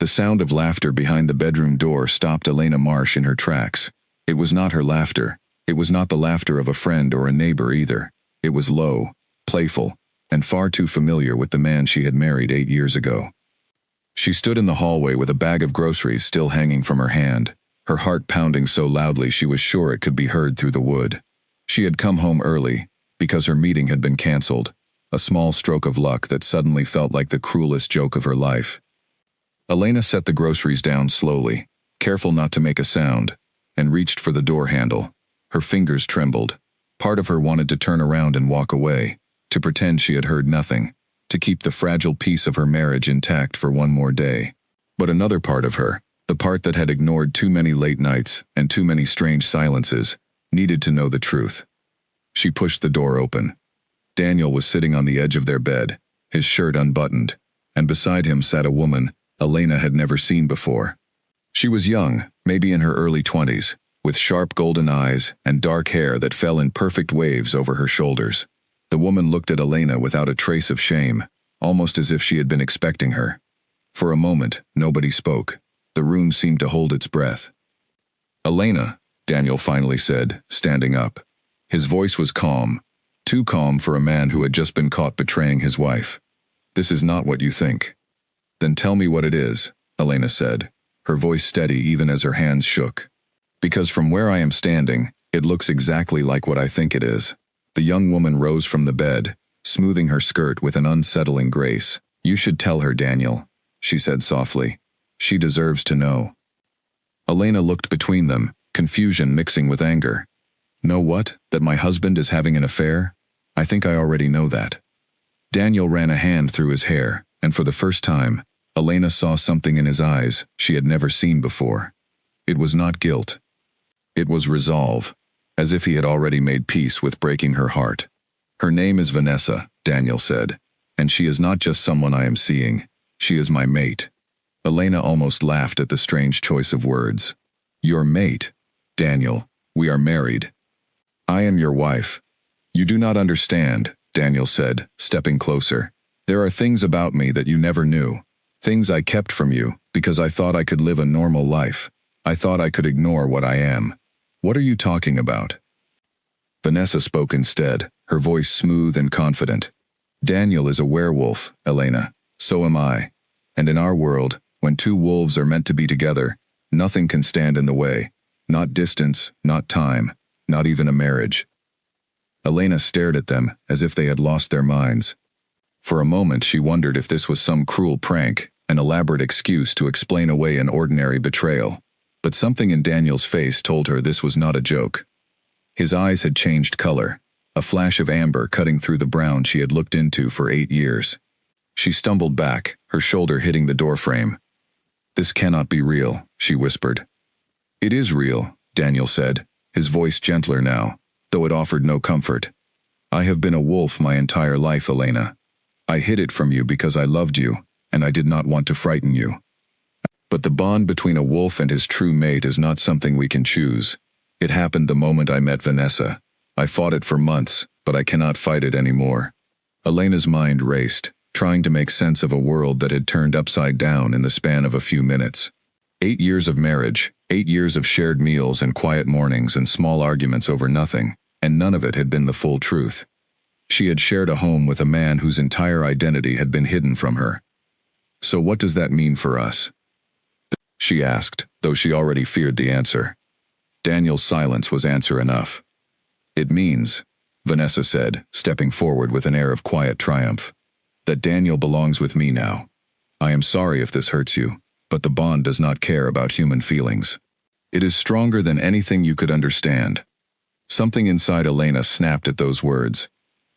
The sound of laughter behind the bedroom door stopped Elena Marsh in her tracks. It was not her laughter. It was not the laughter of a friend or a neighbor either. It was low, playful, and far too familiar with the man she had married 8 years ago. She stood in the hallway with a bag of groceries still hanging from her hand, her heart pounding so loudly she was sure it could be heard through the wood. She had come home early, because her meeting had been cancelled, a small stroke of luck that suddenly felt like the cruelest joke of her life. Elena set the groceries down slowly, careful not to make a sound, and reached for the door handle. Her fingers trembled. Part of her wanted to turn around and walk away, to pretend she had heard nothing, to keep the fragile peace of her marriage intact for one more day. But another part of her, the part that had ignored too many late nights and too many strange silences, needed to know the truth. She pushed the door open. Daniel was sitting on the edge of their bed, his shirt unbuttoned, and beside him sat a woman Elena had never seen before. She was young, maybe in her early 20s, with sharp golden eyes and dark hair that fell in perfect waves over her shoulders. The woman looked at Elena without a trace of shame, almost as if she had been expecting her. For a moment, nobody spoke. The room seemed to hold its breath. "Elena," Daniel finally said, standing up. His voice was calm, too calm for a man who had just been caught betraying his wife. "This is not what you think." "Then tell me what it is," Elena said, her voice steady even as her hands shook. "Because from where I am standing, it looks exactly like what I think it is." The young woman rose from the bed, smoothing her skirt with an unsettling grace. "You should tell her, Daniel," she said softly. "She deserves to know." Elena looked between them, confusion mixing with anger. "Know what? That my husband is having an affair? I think I already know that." Daniel ran a hand through his hair, and for the first time, Elena saw something in his eyes she had never seen before. It was not guilt. It was resolve, as if he had already made peace with breaking her heart. "Her name is Vanessa," Daniel said, "and she is not just someone I am seeing. She is my mate." Elena almost laughed at the strange choice of words. "Your mate? Daniel, we are married. I am your wife." "You do not understand," Daniel said, stepping closer. "There are things about me that you never knew. Things I kept from you, because I thought I could live a normal life. I thought I could ignore what I am." "What are you talking about?" Vanessa spoke instead, her voice smooth and confident. "Daniel is a werewolf, Elena. So am I. And in our world, when two wolves are meant to be together, nothing can stand in the way. Not distance, not time, not even a marriage." Elena stared at them as if they had lost their minds. For a moment she wondered if this was some cruel prank, an elaborate excuse to explain away an ordinary betrayal. But something in Daniel's face told her this was not a joke. His eyes had changed color, a flash of amber cutting through the brown she had looked into for 8 years. She stumbled back, her shoulder hitting the doorframe. "This cannot be real," she whispered. "It is real," Daniel said, his voice gentler now, though it offered no comfort. "I have been a wolf my entire life, Elena. I hid it from you because I loved you, and I did not want to frighten you. But the bond between a wolf and his true mate is not something we can choose. It happened the moment I met Vanessa. I fought it for months, but I cannot fight it anymore." Elena's mind raced, trying to make sense of a world that had turned upside down in the span of a few minutes. 8 years of marriage, 8 years of shared meals and quiet mornings and small arguments over nothing, and none of it had been the full truth. She had shared a home with a man whose entire identity had been hidden from her. "So what does that mean for us?" she asked, though she already feared the answer. Daniel's silence was answer enough. "It means," Vanessa said, stepping forward with an air of quiet triumph, "that Daniel belongs with me now. I am sorry if this hurts you, but the bond does not care about human feelings. It is stronger than anything you could understand." Something inside Elena snapped at those words.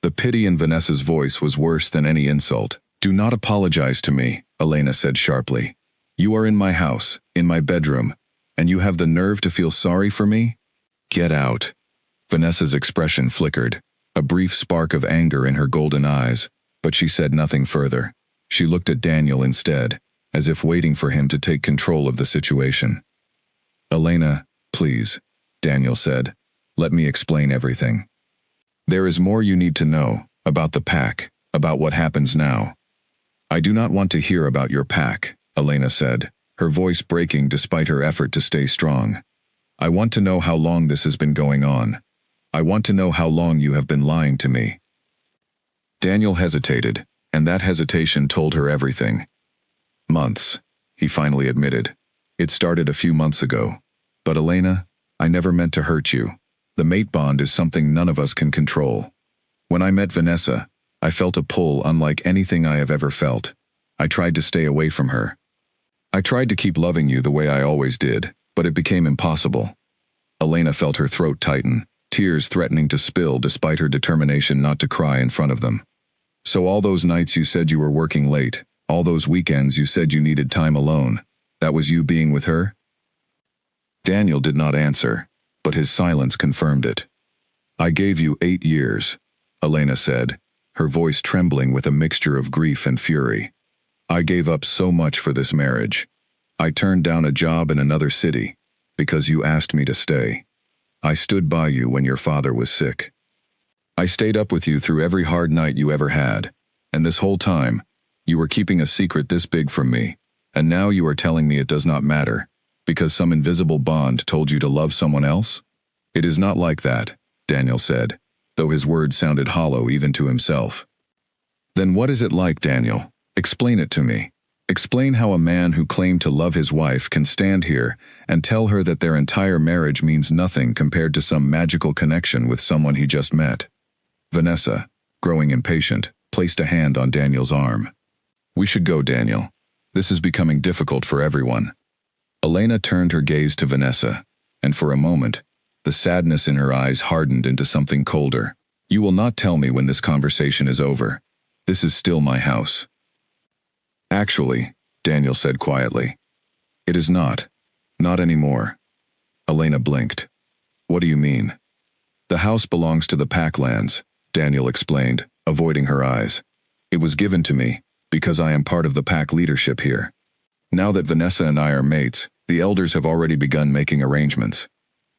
The pity in Vanessa's voice was worse than any insult. "Do not apologize to me," Elena said sharply. "You are in my house, in my bedroom, and you have the nerve to feel sorry for me? Get out." Vanessa's expression flickered, a brief spark of anger in her golden eyes, but she said nothing further. She looked at Daniel instead, as if waiting for him to take control of the situation. "Elena, please," Daniel said. "Let me explain everything. There is more you need to know, about the pack, about what happens now." "I do not want to hear about your pack," Elena said, her voice breaking despite her effort to stay strong. I want to know how long this has been going on. I want to know how long you have been lying to me. Daniel hesitated, and that hesitation told her everything. Months, he finally admitted. It started a few months ago. But Elena, I never meant to hurt you. The mate bond is something none of us can control. When I met Vanessa, I felt a pull unlike anything I have ever felt. I tried to stay away from her. I tried to keep loving you the way I always did, but it became impossible. Elena felt her throat tighten, tears threatening to spill despite her determination not to cry in front of them. So all those nights you said you were working late, all those weekends you said you needed time alone, that was you being with her? Daniel did not answer, but his silence confirmed it. I gave you 8 years, Elena said, her voice trembling with a mixture of grief and fury. I gave up so much for this marriage. I turned down a job in another city, because you asked me to stay. I stood by you when your father was sick. I stayed up with you through every hard night you ever had, and this whole time, you were keeping a secret this big from me, and now you are telling me it does not matter, because some invisible bond told you to love someone else? It is not like that, Daniel said, though his words sounded hollow even to himself. Then what is it like, Daniel? Explain it to me. Explain how a man who claimed to love his wife can stand here and tell her that their entire marriage means nothing compared to some magical connection with someone he just met. Vanessa, growing impatient, placed a hand on Daniel's arm. We should go, Daniel. This is becoming difficult for everyone. Elena turned her gaze to Vanessa, and for a moment, the sadness in her eyes hardened into something colder. You will not tell me when this conversation is over. This is still my house. Actually, Daniel said quietly. It is not. Not anymore. Elena blinked. What do you mean? The house belongs to the Packlands, Daniel explained, avoiding her eyes. It was given to me, because I am part of the pack leadership here. Now that Vanessa and I are mates, the elders have already begun making arrangements.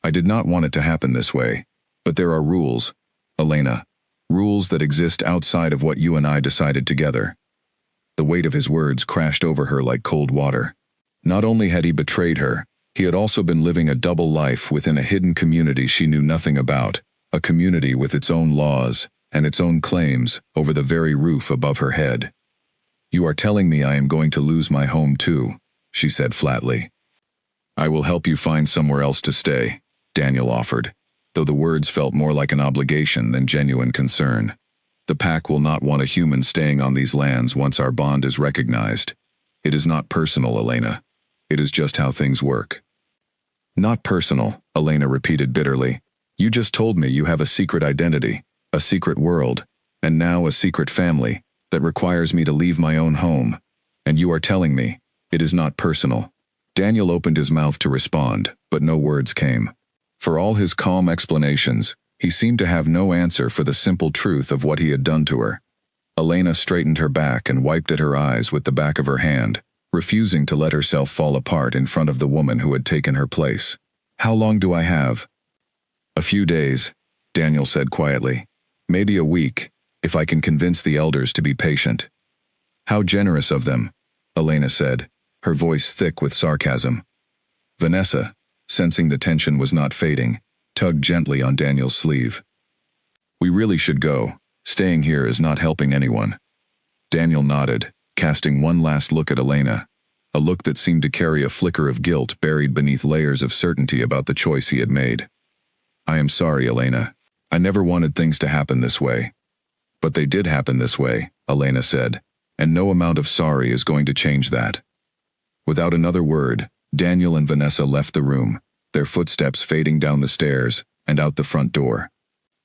I did not want it to happen this way, but there are rules, Elena, rules that exist outside of what you and I decided together. The weight of his words crashed over her like cold water. Not only had he betrayed her, he had also been living a double life within a hidden community she knew nothing about, a community with its own laws and its own claims over the very roof above her head. You are telling me I am going to lose my home too, she said flatly. I will help you find somewhere else to stay, Daniel offered, though the words felt more like an obligation than genuine concern. The pack will not want a human staying on these lands once our bond is recognized. It is not personal, Elena. It is just how things work. Not personal, Elena repeated bitterly. You just told me you have a secret identity, a secret world, and now a secret family that requires me to leave my own home. And you are telling me it is not personal. Daniel opened his mouth to respond, but no words came. For all his calm explanations, he seemed to have no answer for the simple truth of what he had done to her. Elena straightened her back and wiped at her eyes with the back of her hand, refusing to let herself fall apart in front of the woman who had taken her place. How long do I have? A few days, Daniel said quietly. Maybe a week, if I can convince the elders to be patient. How generous of them, Elena said, her voice thick with sarcasm. Vanessa, sensing the tension was not fading, tugged gently on Daniel's sleeve. We really should go. Staying here is not helping anyone. Daniel nodded, casting one last look at Elena, a look that seemed to carry a flicker of guilt buried beneath layers of certainty about the choice he had made. I am sorry, Elena. I never wanted things to happen this way. But they did happen this way, Elena said, and no amount of sorry is going to change that. Without another word, Daniel and Vanessa left the room, their footsteps fading down the stairs and out the front door.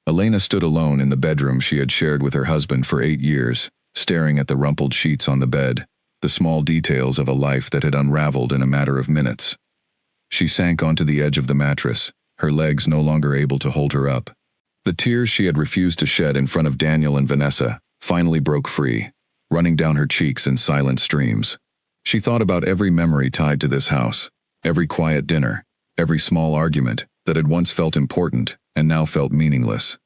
Elena stood alone in the bedroom she had shared with her husband for 8 years, staring at the rumpled sheets on the bed, the small details of a life that had unraveled in a matter of minutes. She sank onto the edge of the mattress, her legs no longer able to hold her up. The tears she had refused to shed in front of Daniel and Vanessa finally broke free, running down her cheeks in silent streams. She thought about every memory tied to this house, every quiet dinner, every small argument that had once felt important and now felt meaningless.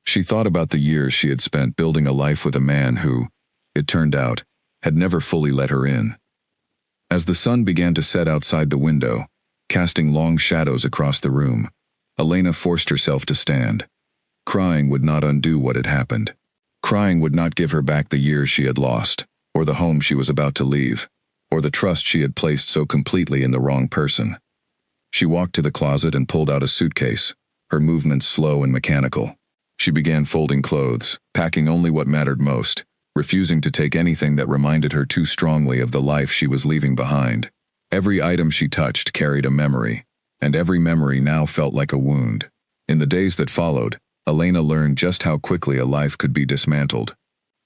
She thought about the years she had spent building a life with a man who, it turned out, had never fully let her in. As the sun began to set outside the window, casting long shadows across the room, Elena forced herself to stand. Crying would not undo what had happened. Crying would not give her back the years she had lost, or the home she was about to leave, or the trust she had placed so completely in the wrong person. She walked to the closet and pulled out a suitcase, her movements slow and mechanical. She began folding clothes, packing only what mattered most, refusing to take anything that reminded her too strongly of the life she was leaving behind. Every item she touched carried a memory, and every memory now felt like a wound. In the days that followed, Elena learned just how quickly a life could be dismantled.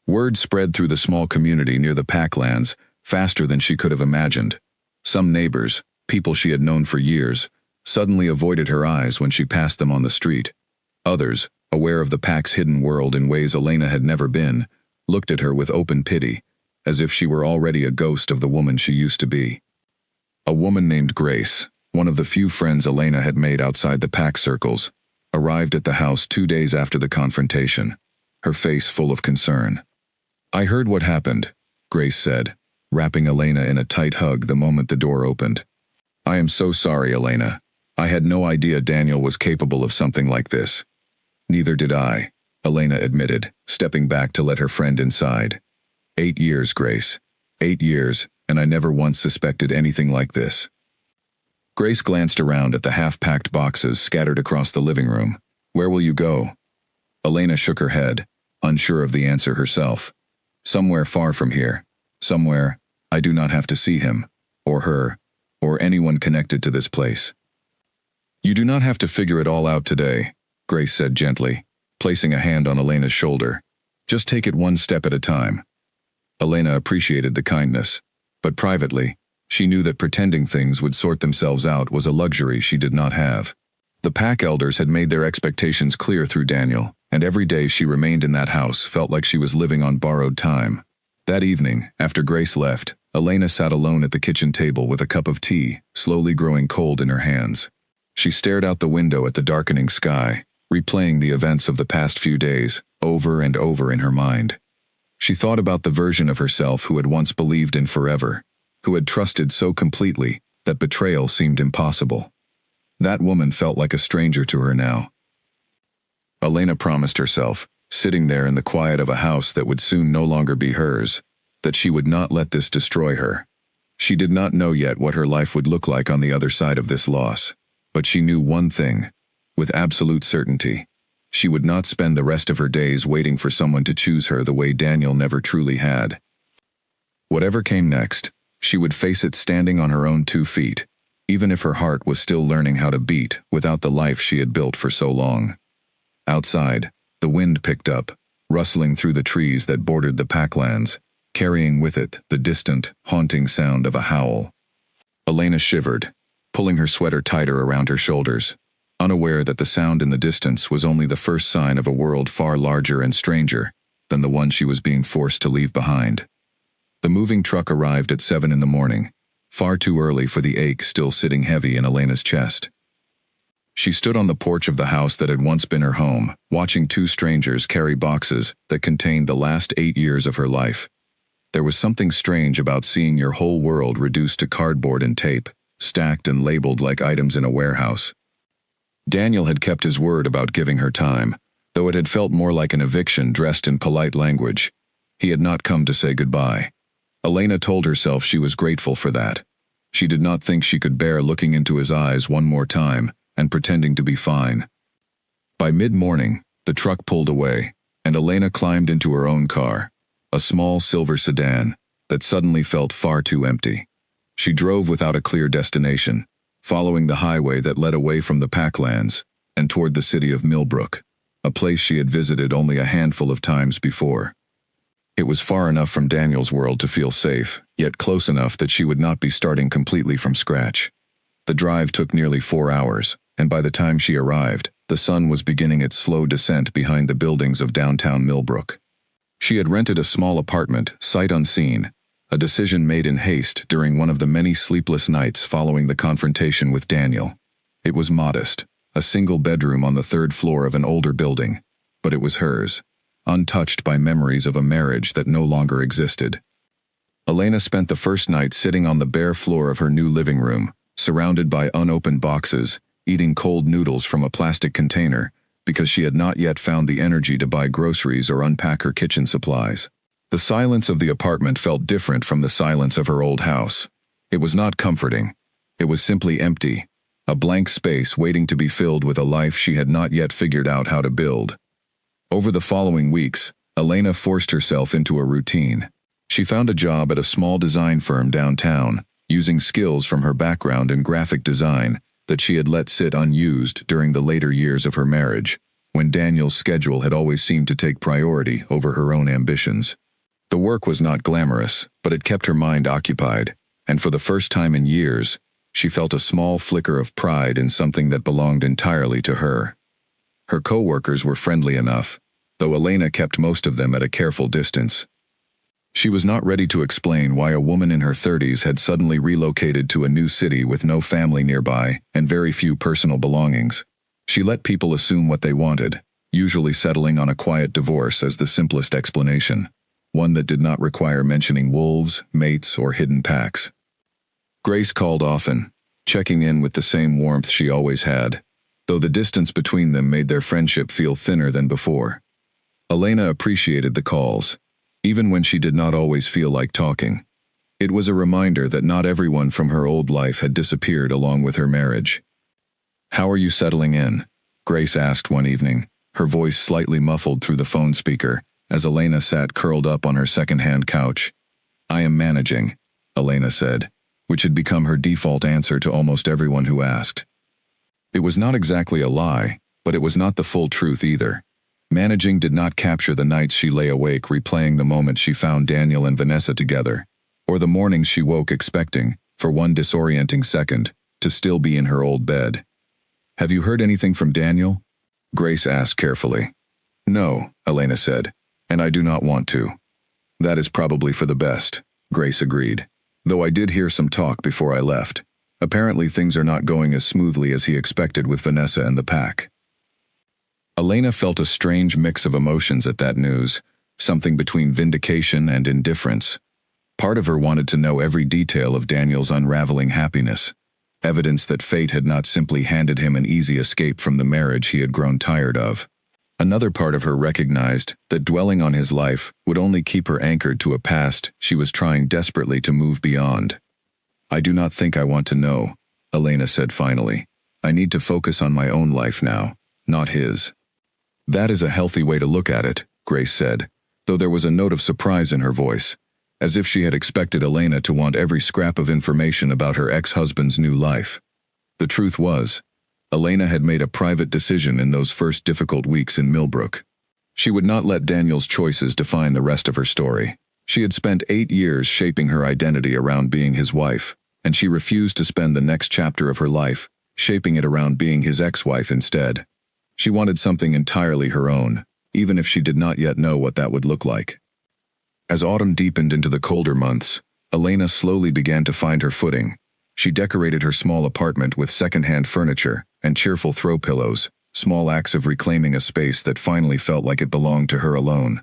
Word spread through the small community near the Packlands faster than she could have imagined. Some neighbors, people she had known for years, suddenly avoided her eyes when she passed them on the street. Others, aware of the Pack's hidden world in ways Elena had never been, looked at her with open pity, as if she were already a ghost of the woman she used to be. A woman named Grace, one of the few friends Elena had made outside the Pack circles, arrived at the house 2 days after the confrontation, her face full of concern. "I heard what happened," Grace said, wrapping Elena in a tight hug the moment the door opened. "I am so sorry, Elena. I had no idea Daniel was capable of something like this." "Neither did I," Elena admitted, stepping back to let her friend inside. 8 years, Grace. 8 years, and I never once suspected anything like this." Grace glanced around at the half-packed boxes scattered across the living room. "Where will you go?" Elena shook her head, unsure of the answer herself. "Somewhere far from here. Somewhere I do not have to see him, or her, or anyone connected to this place." "You do not have to figure it all out today," Grace said gently, placing a hand on Elena's shoulder. "Just take it one step at a time." Elena appreciated the kindness, but privately, she knew that pretending things would sort themselves out was a luxury she did not have. The Pack elders had made their expectations clear through Daniel, and every day she remained in that house felt like she was living on borrowed time. That evening, after Grace left, Elena sat alone at the kitchen table with a cup of tea, slowly growing cold in her hands. She stared out the window at the darkening sky, replaying the events of the past few days, over and over in her mind. She thought about the version of herself who had once believed in forever, who had trusted so completely that betrayal seemed impossible. That woman felt like a stranger to her now. Elena promised herself, sitting there in the quiet of a house that would soon no longer be hers, that she would not let this destroy her. She did not know yet what her life would look like on the other side of this loss, but she knew one thing, with absolute certainty. She would not spend the rest of her days waiting for someone to choose her the way Daniel never truly had. Whatever came next, she would face it standing on her own 2 feet, even if her heart was still learning how to beat without the life she had built for so long. Outside, the wind picked up, rustling through the trees that bordered the Packlands, carrying with it the distant, haunting sound of a howl. Elena shivered, pulling her sweater tighter around her shoulders, unaware that the sound in the distance was only the first sign of a world far larger and stranger than the one she was being forced to leave behind. The moving truck arrived at 7 in the morning, far too early for the ache still sitting heavy in Elena's chest. She stood on the porch of the house that had once been her home, watching 2 strangers carry boxes that contained the last 8 years of her life. There was something strange about seeing your whole world reduced to cardboard and tape, stacked and labeled like items in a warehouse. Daniel had kept his word about giving her time, though it had felt more like an eviction dressed in polite language. He had not come to say goodbye. Elena told herself she was grateful for that. She did not think she could bear looking into his eyes one more time and pretending to be fine. By mid-morning, the truck pulled away, and Elena climbed into her own car, a small silver sedan that suddenly felt far too empty. She drove without a clear destination, following the highway that led away from the Packlands and toward the city of Millbrook, a place she had visited only a handful of times before. It was far enough from Daniel's world to feel safe, yet close enough that she would not be starting completely from scratch. The drive took nearly 4 hours, and by the time she arrived, the sun was beginning its slow descent behind the buildings of downtown Millbrook. She had rented a small apartment, sight unseen, a decision made in haste during one of the many sleepless nights following the confrontation with Daniel. It was modest, a single bedroom on the 3rd floor of an older building, but it was hers, untouched by memories of a marriage that no longer existed. Elena spent the first night sitting on the bare floor of her new living room, surrounded by unopened boxes, eating cold noodles from a plastic container, because she had not yet found the energy to buy groceries or unpack her kitchen supplies. The silence of the apartment felt different from the silence of her old house. It was not comforting. It was simply empty, a blank space waiting to be filled with a life she had not yet figured out how to build. Over the following weeks, Elena forced herself into a routine. She found a job at a small design firm downtown, using skills from her background in graphic design that she had let sit unused during the later years of her marriage, when Daniel's schedule had always seemed to take priority over her own ambitions. The work was not glamorous, but it kept her mind occupied, and for the first time in years, she felt a small flicker of pride in something that belonged entirely to her. Her co-workers were friendly enough, though Elena kept most of them at a careful distance. She was not ready to explain why a woman in her 30s had suddenly relocated to a new city with no family nearby and very few personal belongings. She let people assume what they wanted, usually settling on a quiet divorce as the simplest explanation, one that did not require mentioning wolves, mates, or hidden packs. Grace called often, checking in with the same warmth she always had, though the distance between them made their friendship feel thinner than before. Elena appreciated the calls, even when she did not always feel like talking. It was a reminder that not everyone from her old life had disappeared along with her marriage. "How are you settling in?" Grace asked one evening, her voice slightly muffled through the phone speaker, as Elena sat curled up on her second-hand couch. "I am managing," Elena said, which had become her default answer to almost everyone who asked. It was not exactly a lie, but it was not the full truth either. Managing did not capture the nights she lay awake replaying the moment she found Daniel and Vanessa together, or the mornings she woke expecting, for one disorienting second, to still be in her old bed. "Have you heard anything from Daniel?" Grace asked carefully. "No," Elena said, "and I do not want to." "That is probably for the best," Grace agreed, "though I did hear some talk before I left. Apparently things are not going as smoothly as he expected with Vanessa and the pack." Elena felt a strange mix of emotions at that news, something between vindication and indifference. Part of her wanted to know every detail of Daniel's unraveling happiness, evidence that fate had not simply handed him an easy escape from the marriage he had grown tired of. Another part of her recognized that dwelling on his life would only keep her anchored to a past she was trying desperately to move beyond. "I do not think I want to know," Elena said finally. "I need to focus on my own life now, not his." "That is a healthy way to look at it," Grace said, though there was a note of surprise in her voice, as if she had expected Elena to want every scrap of information about her ex-husband's new life. The truth was, Elena had made a private decision in those first difficult weeks in Millbrook. She would not let Daniel's choices define the rest of her story. She had spent 8 years shaping her identity around being his wife, and she refused to spend the next chapter of her life shaping it around being his ex-wife instead. She wanted something entirely her own, even if she did not yet know what that would look like. As autumn deepened into the colder months, Elena slowly began to find her footing. She decorated her small apartment with second-hand furniture and cheerful throw pillows, small acts of reclaiming a space that finally felt like it belonged to her alone.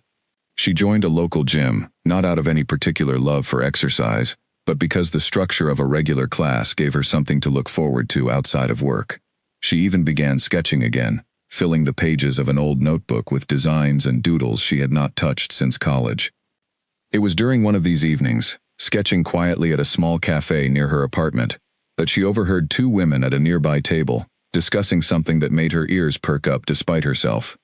She joined a local gym, not out of any particular love for exercise, but because the structure of a regular class gave her something to look forward to outside of work. She even began sketching again, filling the pages of an old notebook with designs and doodles she had not touched since college. It was during one of these evenings, sketching quietly at a small cafe near her apartment, that she overheard 2 women at a nearby table, discussing something that made her ears perk up despite herself.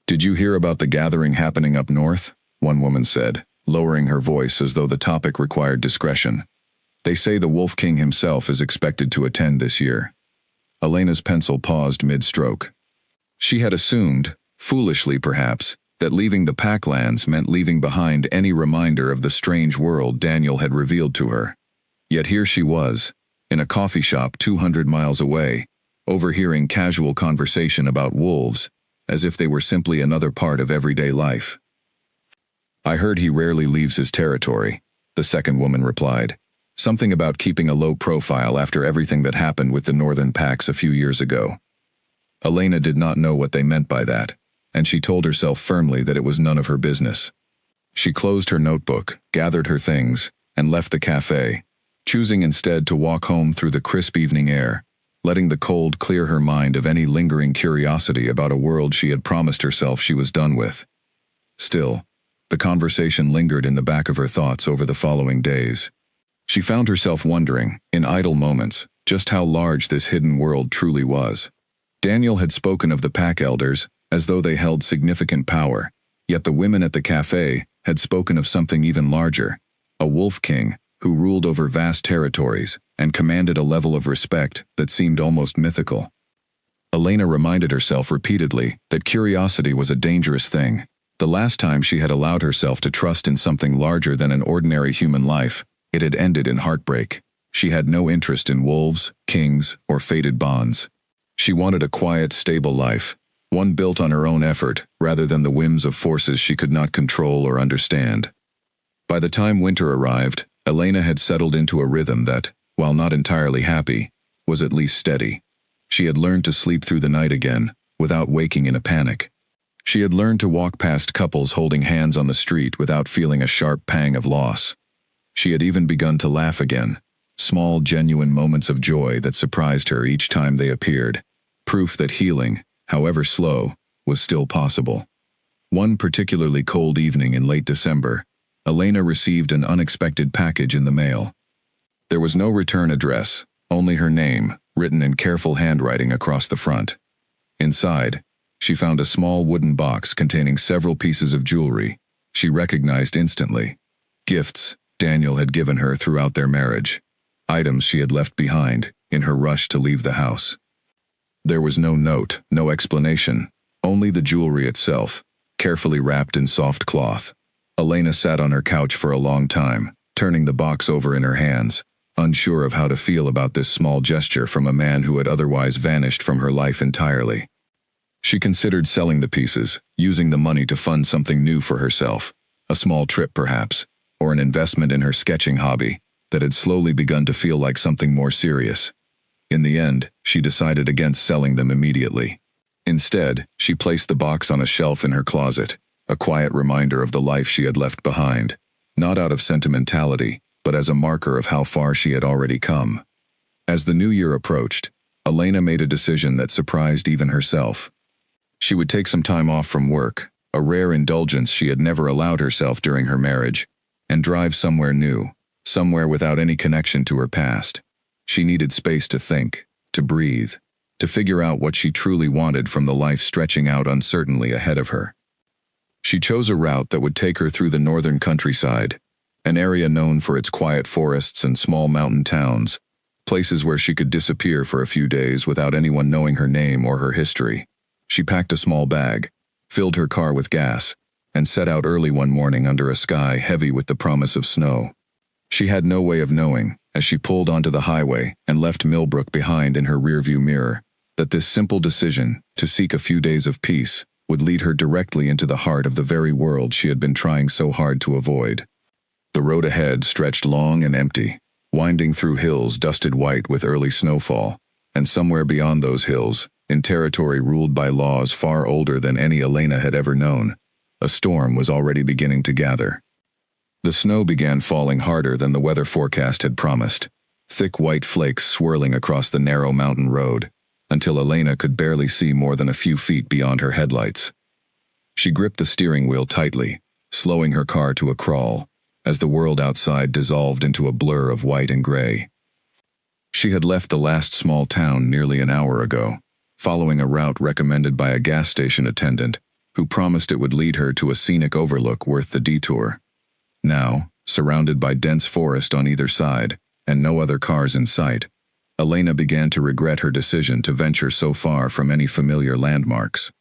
"Did you hear about the gathering happening up north?" one woman said, lowering her voice as though the topic required discretion. "They say the Wolf King himself is expected to attend this year." Elena's pencil paused mid-stroke. She had assumed, foolishly perhaps, that leaving the Packlands meant leaving behind any reminder of the strange world Daniel had revealed to her. Yet here she was, in a coffee shop 200 miles away, overhearing casual conversation about wolves, as if they were simply another part of everyday life. "I heard he rarely leaves his territory," the second woman replied. "Something about keeping a low profile after everything that happened with the Northern Packs a few years ago." Elena did not know what they meant by that, and she told herself firmly that it was none of her business. She closed her notebook, gathered her things, and left the cafe, choosing instead to walk home through the crisp evening air, letting the cold clear her mind of any lingering curiosity about a world she had promised herself she was done with. Still, the conversation lingered in the back of her thoughts over the following days. She found herself wondering, in idle moments, just how large this hidden world truly was. Daniel had spoken of the pack elders as though they held significant power, yet the women at the cafe had spoken of something even larger, a wolf king who ruled over vast territories and commanded a level of respect that seemed almost mythical. Elena reminded herself repeatedly that curiosity was a dangerous thing. The last time she had allowed herself to trust in something larger than an ordinary human life, it had ended in heartbreak. She had no interest in wolves, kings, or fated bonds. She wanted a quiet, stable life, one built on her own effort rather than the whims of forces she could not control or understand. By the time winter arrived, Elena had settled into a rhythm that, while not entirely happy, was at least steady. She had learned to sleep through the night again, without waking in a panic. She had learned to walk past couples holding hands on the street without feeling a sharp pang of loss. She had even begun to laugh again, small, genuine moments of joy that surprised her each time they appeared, proof that healing, however slow, was still possible. One particularly cold evening in late December, Elena received an unexpected package in the mail. There was no return address, only her name, written in careful handwriting across the front. Inside, she found a small wooden box containing several pieces of jewelry she recognized instantly. Gifts Daniel had given her throughout their marriage. Items she had left behind in her rush to leave the house. There was no note, no explanation, only the jewelry itself, carefully wrapped in soft cloth. Elena sat on her couch for a long time, turning the box over in her hands, unsure of how to feel about this small gesture from a man who had otherwise vanished from her life entirely. She considered selling the pieces, using the money to fund something new for herself, a small trip perhaps, or an investment in her sketching hobby that had slowly begun to feel like something more serious. In the end, she decided against selling them immediately. Instead, she placed the box on a shelf in her closet, a quiet reminder of the life she had left behind, not out of sentimentality, but as a marker of how far she had already come. As the new year approached, Elena made a decision that surprised even herself. She would take some time off from work, a rare indulgence she had never allowed herself during her marriage, and drive somewhere new, somewhere without any connection to her past. She needed space to think, to breathe, to figure out what she truly wanted from the life stretching out uncertainly ahead of her. She chose a route that would take her through the northern countryside, an area known for its quiet forests and small mountain towns, places where she could disappear for a few days without anyone knowing her name or her history. She packed a small bag, filled her car with gas, and set out early one morning under a sky heavy with the promise of snow. She had no way of knowing, as she pulled onto the highway and left Millbrook behind in her rearview mirror, that this simple decision, to seek a few days of peace, would lead her directly into the heart of the very world she had been trying so hard to avoid. The road ahead stretched long and empty, winding through hills dusted white with early snowfall, and somewhere beyond those hills, in territory ruled by laws far older than any Elena had ever known, a storm was already beginning to gather. The snow began falling harder than the weather forecast had promised, thick white flakes swirling across the narrow mountain road, until Elena could barely see more than a few feet beyond her headlights. She gripped the steering wheel tightly, slowing her car to a crawl, as the world outside dissolved into a blur of white and gray. She had left the last small town nearly an hour ago, following a route recommended by a gas station attendant, who promised it would lead her to a scenic overlook worth the detour. Now, surrounded by dense forest on either side, and no other cars in sight, Elena began to regret her decision to venture so far from any familiar landmarks.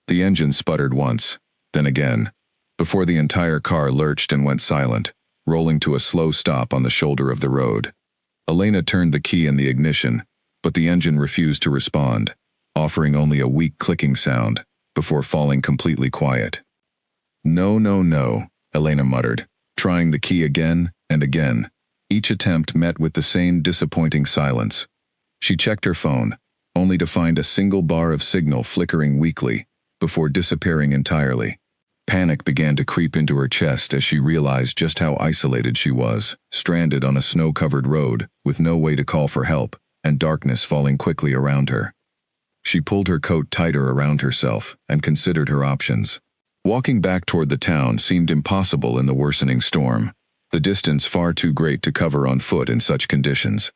The engine sputtered once, then again, before the entire car lurched and went silent, rolling to a slow stop on the shoulder of the road. Elena turned the key in the ignition, but the engine refused to respond, offering only a weak clicking sound, before falling completely quiet. "No, no, no," Elena muttered, trying the key again and again. Each attempt met with the same disappointing silence. She checked her phone, only to find a single bar of signal flickering weakly, before disappearing entirely. Panic began to creep into her chest as she realized just how isolated she was, stranded on a snow-covered road, with no way to call for help, and darkness falling quickly around her. She pulled her coat tighter around herself and considered her options. Walking back toward the town seemed impossible in the worsening storm, the distance far too great to cover on foot in such conditions.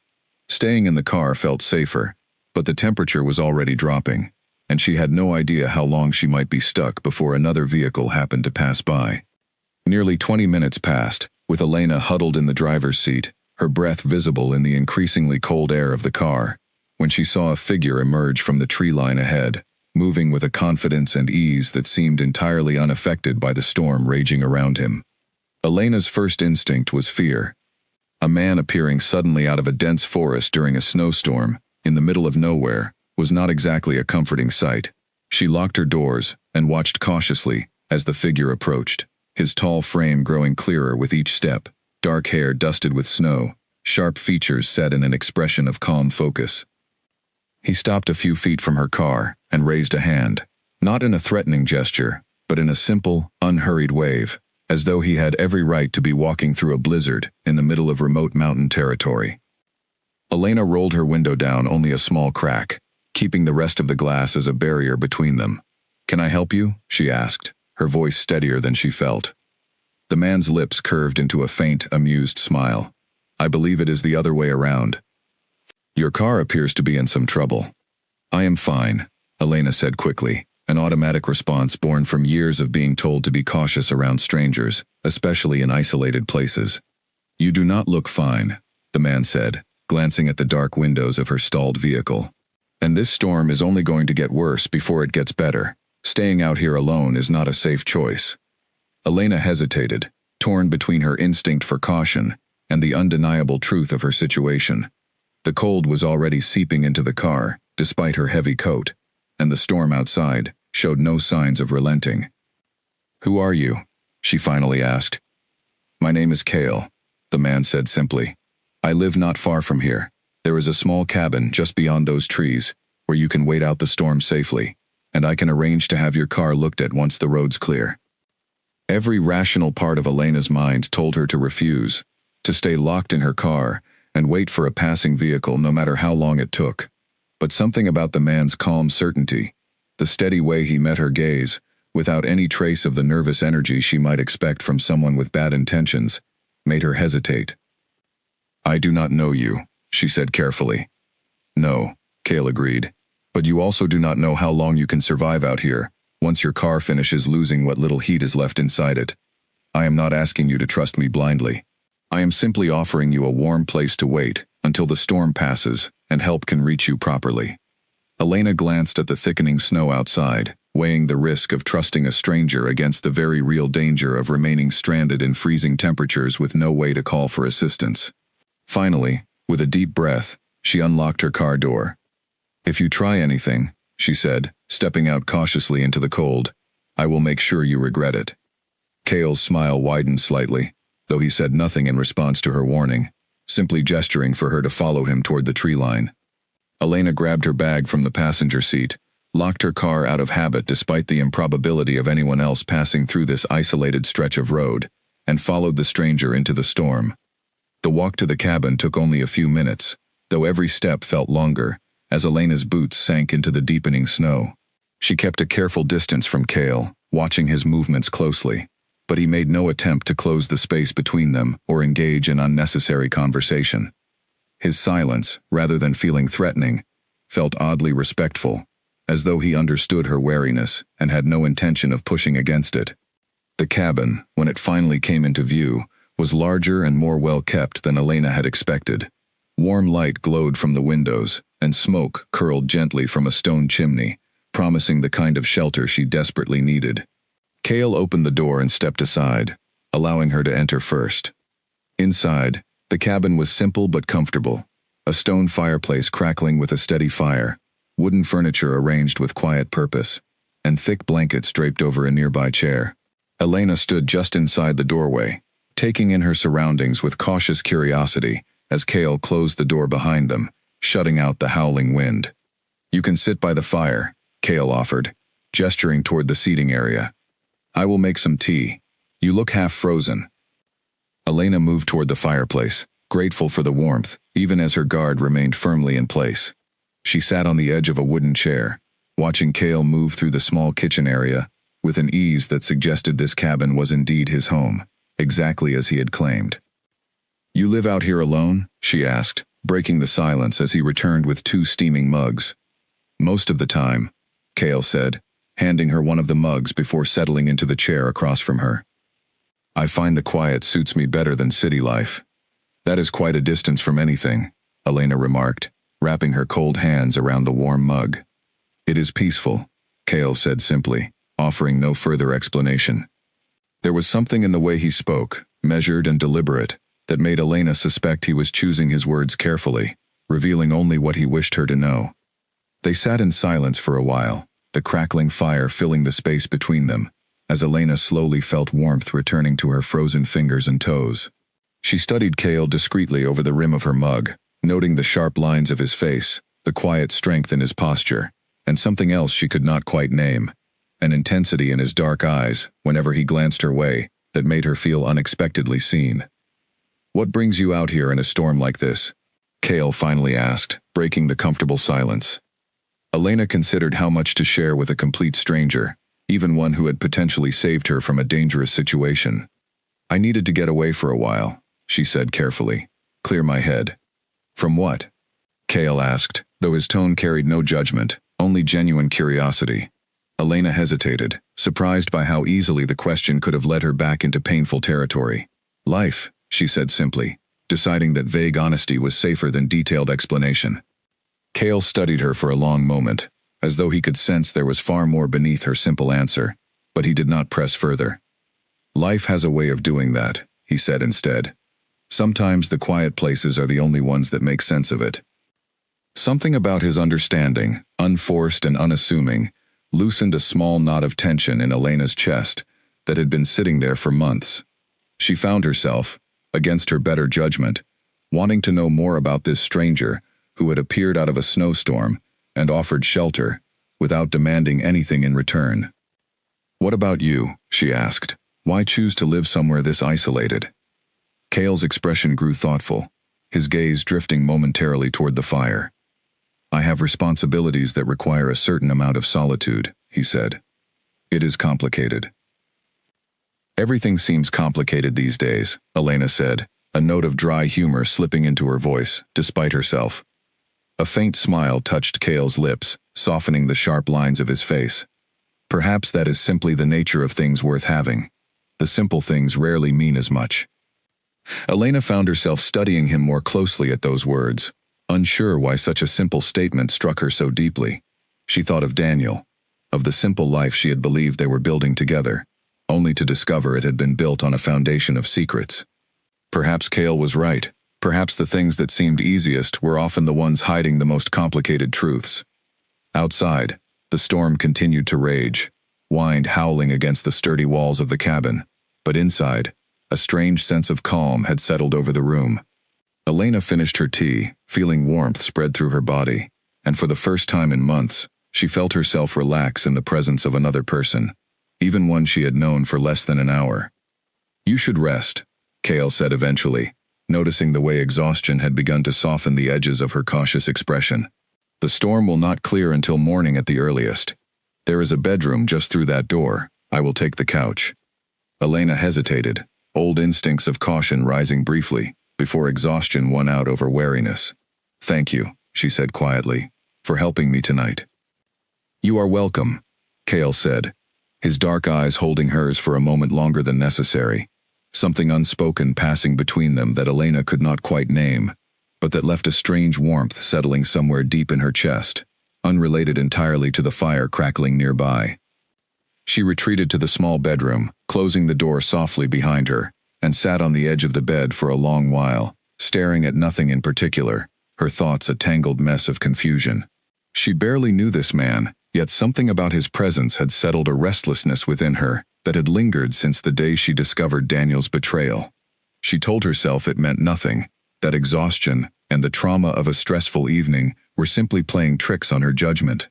Staying in the car felt safer, but the temperature was already dropping, and she had no idea how long she might be stuck before another vehicle happened to pass by. Nearly 20 minutes passed, with Elena huddled in the driver's seat, her breath visible in the increasingly cold air of the car, when she saw a figure emerge from the tree line ahead, moving with a confidence and ease that seemed entirely unaffected by the storm raging around him. Elena's first instinct was fear. A man appearing suddenly out of a dense forest during a snowstorm, in the middle of nowhere, was not exactly a comforting sight. She locked her doors and watched cautiously as the figure approached, his tall frame growing clearer with each step, dark hair dusted with snow, sharp features set in an expression of calm focus. He stopped a few feet from her car and raised a hand, not in a threatening gesture, but in a simple, unhurried wave, as though he had every right to be walking through a blizzard in the middle of remote mountain territory. Elena rolled her window down only a small crack, keeping the rest of the glass as a barrier between them. "Can I help you?" she asked, her voice steadier than she felt. The man's lips curved into a faint, amused smile. "I believe it is the other way around. Your car appears to be in some trouble." "I am fine," Elena said quickly, an automatic response born from years of being told to be cautious around strangers, especially in isolated places. "You do not look fine," the man said, glancing at the dark windows of her stalled vehicle. "And this storm is only going to get worse before it gets better. Staying out here alone is not a safe choice." Elena hesitated, torn between her instinct for caution and the undeniable truth of her situation. The cold was already seeping into the car, despite her heavy coat, and the storm outside showed no signs of relenting. "Who are you?" she finally asked. "My name is Cale," the man said simply. "I live not far from here. There is a small cabin just beyond those trees, where you can wait out the storm safely, and I can arrange to have your car looked at once the road's clear." Every rational part of Elena's mind told her to refuse, to stay locked in her car, and wait for a passing vehicle no matter how long it took. But something about the man's calm certainty, the steady way he met her gaze, without any trace of the nervous energy she might expect from someone with bad intentions, made her hesitate. "I do not know you," she said carefully. "No," Cale agreed. "But you also do not know how long you can survive out here, once your car finishes losing what little heat is left inside it. I am not asking you to trust me blindly. I am simply offering you a warm place to wait until the storm passes and help can reach you properly." Elena glanced at the thickening snow outside, weighing the risk of trusting a stranger against the very real danger of remaining stranded in freezing temperatures with no way to call for assistance. Finally, with a deep breath, she unlocked her car door. "If you try anything," she said, stepping out cautiously into the cold, "I will make sure you regret it." Cale's smile widened slightly, though he said nothing in response to her warning, simply gesturing for her to follow him toward the tree line. Elena grabbed her bag from the passenger seat, locked her car out of habit despite the improbability of anyone else passing through this isolated stretch of road, and followed the stranger into the storm. The walk to the cabin took only a few minutes, though every step felt longer, as Elena's boots sank into the deepening snow. She kept a careful distance from Cale, watching his movements closely, but he made no attempt to close the space between them or engage in unnecessary conversation. His silence, rather than feeling threatening, felt oddly respectful, as though he understood her wariness and had no intention of pushing against it. The cabin, when it finally came into view, was larger and more well-kept than Elena had expected. Warm light glowed from the windows, and smoke curled gently from a stone chimney, promising the kind of shelter she desperately needed. Cale opened the door and stepped aside, allowing her to enter first. Inside, the cabin was simple but comfortable, a stone fireplace crackling with a steady fire, wooden furniture arranged with quiet purpose, and thick blankets draped over a nearby chair. Elena stood just inside the doorway, taking in her surroundings with cautious curiosity as Cale closed the door behind them, shutting out the howling wind. "You can sit by the fire," Cale offered, gesturing toward the seating area. I will make some tea. You look half frozen. Elena moved toward the fireplace, grateful for the warmth, even as her guard remained firmly in place. She sat on the edge of a wooden chair, watching Cale move through the small kitchen area, with an ease that suggested this cabin was indeed his home, exactly as he had claimed. You live out here alone? She asked, breaking the silence as he returned with 2 steaming mugs. Most of the time, Cale said, handing her one of the mugs before settling into the chair across from her. I find the quiet suits me better than city life. That is quite a distance from anything, Elena remarked, wrapping her cold hands around the warm mug. It is peaceful, Cale said simply, offering no further explanation. There was something in the way he spoke, measured and deliberate, that made Elena suspect he was choosing his words carefully, revealing only what he wished her to know. They sat in silence for a while, the crackling fire filling the space between them, as Elena slowly felt warmth returning to her frozen fingers and toes. She studied Cale discreetly over the rim of her mug, noting the sharp lines of his face, the quiet strength in his posture, and something else she could not quite name, an intensity in his dark eyes whenever he glanced her way that made her feel unexpectedly seen. What brings you out here in a storm like this? Cale finally asked, breaking the comfortable silence. Elena considered how much to share with a complete stranger, even one who had potentially saved her from a dangerous situation. I needed to get away for a while, she said carefully. Clear my head. From what? Cale asked, though his tone carried no judgment, only genuine curiosity. Elena hesitated, surprised by how easily the question could have led her back into painful territory. Life, she said simply, deciding that vague honesty was safer than detailed explanation. Cale studied her for a long moment, as though he could sense there was far more beneath her simple answer, but he did not press further. Life has a way of doing that, he said instead. Sometimes the quiet places are the only ones that make sense of it. Something about his understanding, unforced and unassuming, loosened a small knot of tension in Elena's chest that had been sitting there for months. She found herself, against her better judgment, wanting to know more about this stranger who had appeared out of a snowstorm and offered shelter, without demanding anything in return. What about you? She asked. Why choose to live somewhere this isolated? Cale's expression grew thoughtful, his gaze drifting momentarily toward the fire. I have responsibilities that require a certain amount of solitude, he said. It is complicated. Everything seems complicated these days, Elena said, a note of dry humor slipping into her voice, despite herself. A faint smile touched Cale's lips, softening the sharp lines of his face. Perhaps that is simply the nature of things worth having. The simple things rarely mean as much. Elena found herself studying him more closely at those words, unsure why such a simple statement struck her so deeply. She thought of Daniel, of the simple life she had believed they were building together, only to discover it had been built on a foundation of secrets. Perhaps Cale was right. Perhaps the things that seemed easiest were often the ones hiding the most complicated truths. Outside, the storm continued to rage, wind howling against the sturdy walls of the cabin, but inside, a strange sense of calm had settled over the room. Elena finished her tea, feeling warmth spread through her body, and for the first time in months, she felt herself relax in the presence of another person, even one she had known for less than an hour. You should rest, Cale said eventually, noticing the way exhaustion had begun to soften the edges of her cautious expression. The storm will not clear until morning at the earliest. There is a bedroom just through that door. I will take the couch. Elena hesitated, old instincts of caution rising briefly, before exhaustion won out over wariness. Thank you, she said quietly, for helping me tonight. You are welcome, Cale said, his dark eyes holding hers for a moment longer than necessary, something unspoken passing between them that Elena could not quite name, but that left a strange warmth settling somewhere deep in her chest, unrelated entirely to the fire crackling nearby. She retreated to the small bedroom, closing the door softly behind her, and sat on the edge of the bed for a long while, staring at nothing in particular, her thoughts a tangled mess of confusion. She barely knew this man, yet something about his presence had settled a restlessness within her that had lingered since the day she discovered Daniel's betrayal. She told herself it meant nothing, that exhaustion and the trauma of a stressful evening were simply playing tricks on her judgment.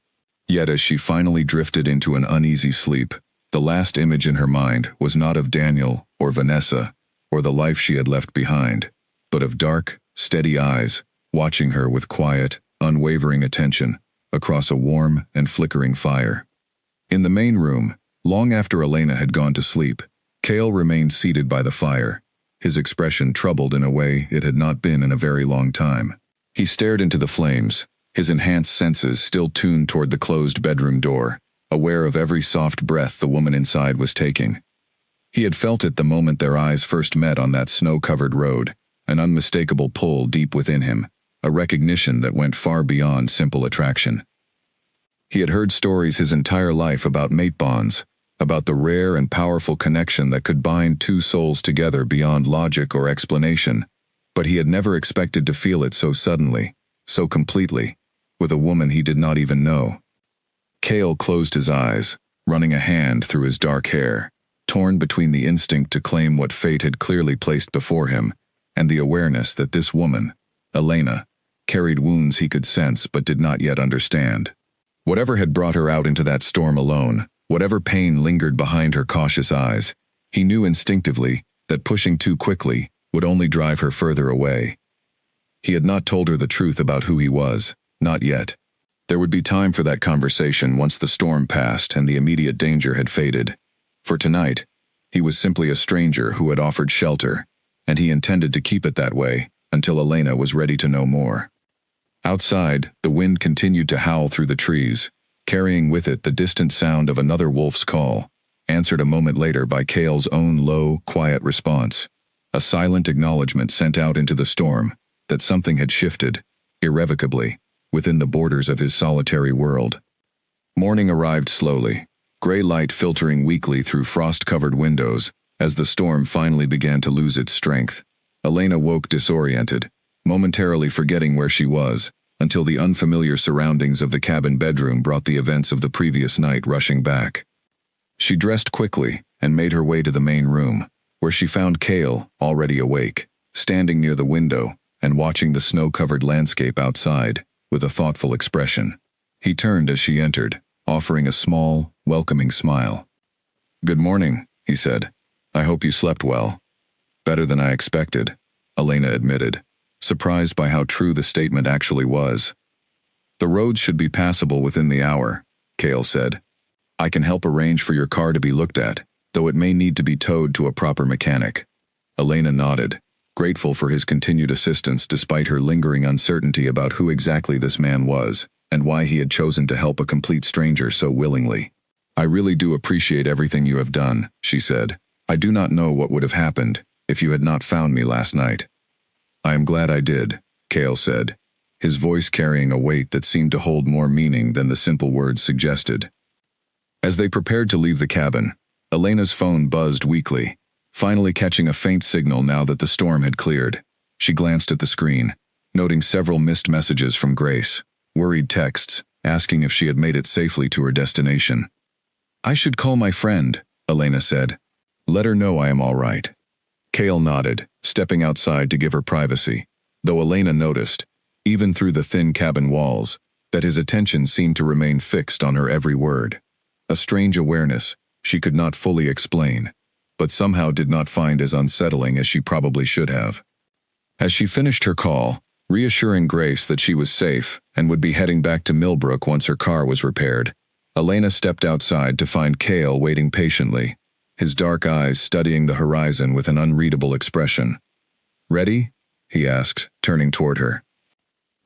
Yet as she finally drifted into an uneasy sleep, The last image in her mind was not of Daniel or Vanessa or the life she had left behind, but of dark, steady eyes, watching her with quiet, unwavering attention across a warm and flickering fire. In the main room, long after Elena had gone to sleep, Cale remained seated by the fire, his expression troubled in a way it had not been in a very long time. He stared into the flames, his enhanced senses still tuned toward the closed bedroom door, aware of every soft breath the woman inside was taking. He had felt it the moment their eyes first met on that snow-covered road, an unmistakable pull deep within him, a recognition that went far beyond simple attraction. He had heard stories his entire life about mate bonds, about the rare and powerful connection that could bind two souls together beyond logic or explanation, but he had never expected to feel it so suddenly, so completely, with a woman he did not even know. Cale closed his eyes, running a hand through his dark hair, torn between the instinct to claim what fate had clearly placed before him, and the awareness that this woman, Elena, carried wounds he could sense but did not yet understand. Whatever had brought her out into that storm alone, whatever pain lingered behind her cautious eyes, he knew instinctively that pushing too quickly would only drive her further away. He had not told her the truth about who he was, not yet. There would be time for that conversation once the storm passed and the immediate danger had faded. For tonight, he was simply a stranger who had offered shelter, and he intended to keep it that way until Elena was ready to know more. Outside, the wind continued to howl through the trees, carrying with it the distant sound of another wolf's call, answered a moment later by Cale's own low, quiet response, a silent acknowledgement sent out into the storm that something had shifted, irrevocably, within the borders of his solitary world. Morning arrived slowly, gray light filtering weakly through frost-covered windows as the storm finally began to lose its strength. Elena woke disoriented, momentarily forgetting where she was, until the unfamiliar surroundings of the cabin bedroom brought the events of the previous night rushing back. She dressed quickly and made her way to the main room, where she found Cale, already awake, standing near the window and watching the snow-covered landscape outside, with a thoughtful expression. He turned as she entered, offering a small, welcoming smile. "Good morning," he said. "I hope you slept well." "Better than I expected," Elena admitted, surprised by how true the statement actually was. "The roads should be passable within the hour," Cale said. "I can help arrange for your car to be looked at, though it may need to be towed to a proper mechanic." Elena nodded, grateful for his continued assistance despite her lingering uncertainty about who exactly this man was, and why he had chosen to help a complete stranger so willingly. "I really do appreciate everything you have done," she said. "I do not know what would have happened if you had not found me last night." "I am glad I did," Cale said, his voice carrying a weight that seemed to hold more meaning than the simple words suggested. As they prepared to leave the cabin, Elena's phone buzzed weakly, finally catching a faint signal now that the storm had cleared. She glanced at the screen, noting several missed messages from Grace, worried texts, asking if she had made it safely to her destination. "I should call my friend," Elena said. "Let her know I am all right." Cale nodded, stepping outside to give her privacy, though Elena noticed, even through the thin cabin walls, that his attention seemed to remain fixed on her every word. A strange awareness she could not fully explain, but somehow did not find as unsettling as she probably should have. As she finished her call, reassuring Grace that she was safe and would be heading back to Millbrook once her car was repaired, Elena stepped outside to find Cale waiting patiently, his dark eyes studying the horizon with an unreadable expression. "Ready?" he asked, turning toward her.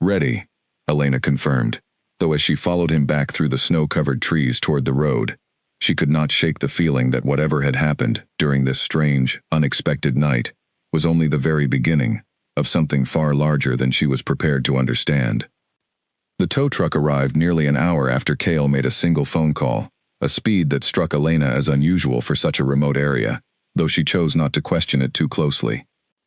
"Ready," Elena confirmed, though as she followed him back through the snow-covered trees toward the road, she could not shake the feeling that whatever had happened during this strange, unexpected night was only the very beginning of something far larger than she was prepared to understand. The tow truck arrived nearly an hour after Cale made a single phone call, a speed that struck Elena as unusual for such a remote area, though she chose not to question it too closely.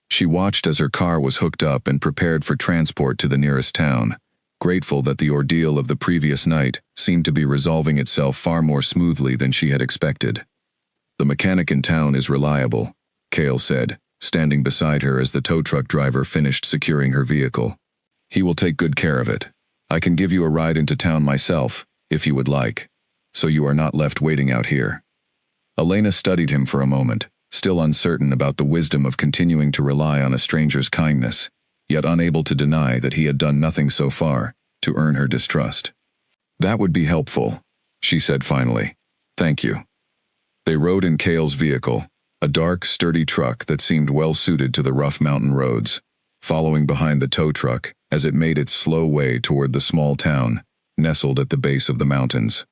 She watched as her car was hooked up and prepared for transport to the nearest town, grateful that the ordeal of the previous night seemed to be resolving itself far more smoothly than she had expected. "The mechanic in town is reliable," Cale said, standing beside her as the tow truck driver finished securing her vehicle. "He will take good care of it. I can give you a ride into town myself, if you would like, so you are not left waiting out here." Elena studied him for a moment, still uncertain about the wisdom of continuing to rely on a stranger's kindness, yet unable to deny that he had done nothing so far to earn her distrust. "That would be helpful," she said finally. "Thank you." They rode in Cale's vehicle, a dark, sturdy truck that seemed well suited to the rough mountain roads, following behind the tow truck as it made its slow way toward the small town, nestled at the base of the mountains.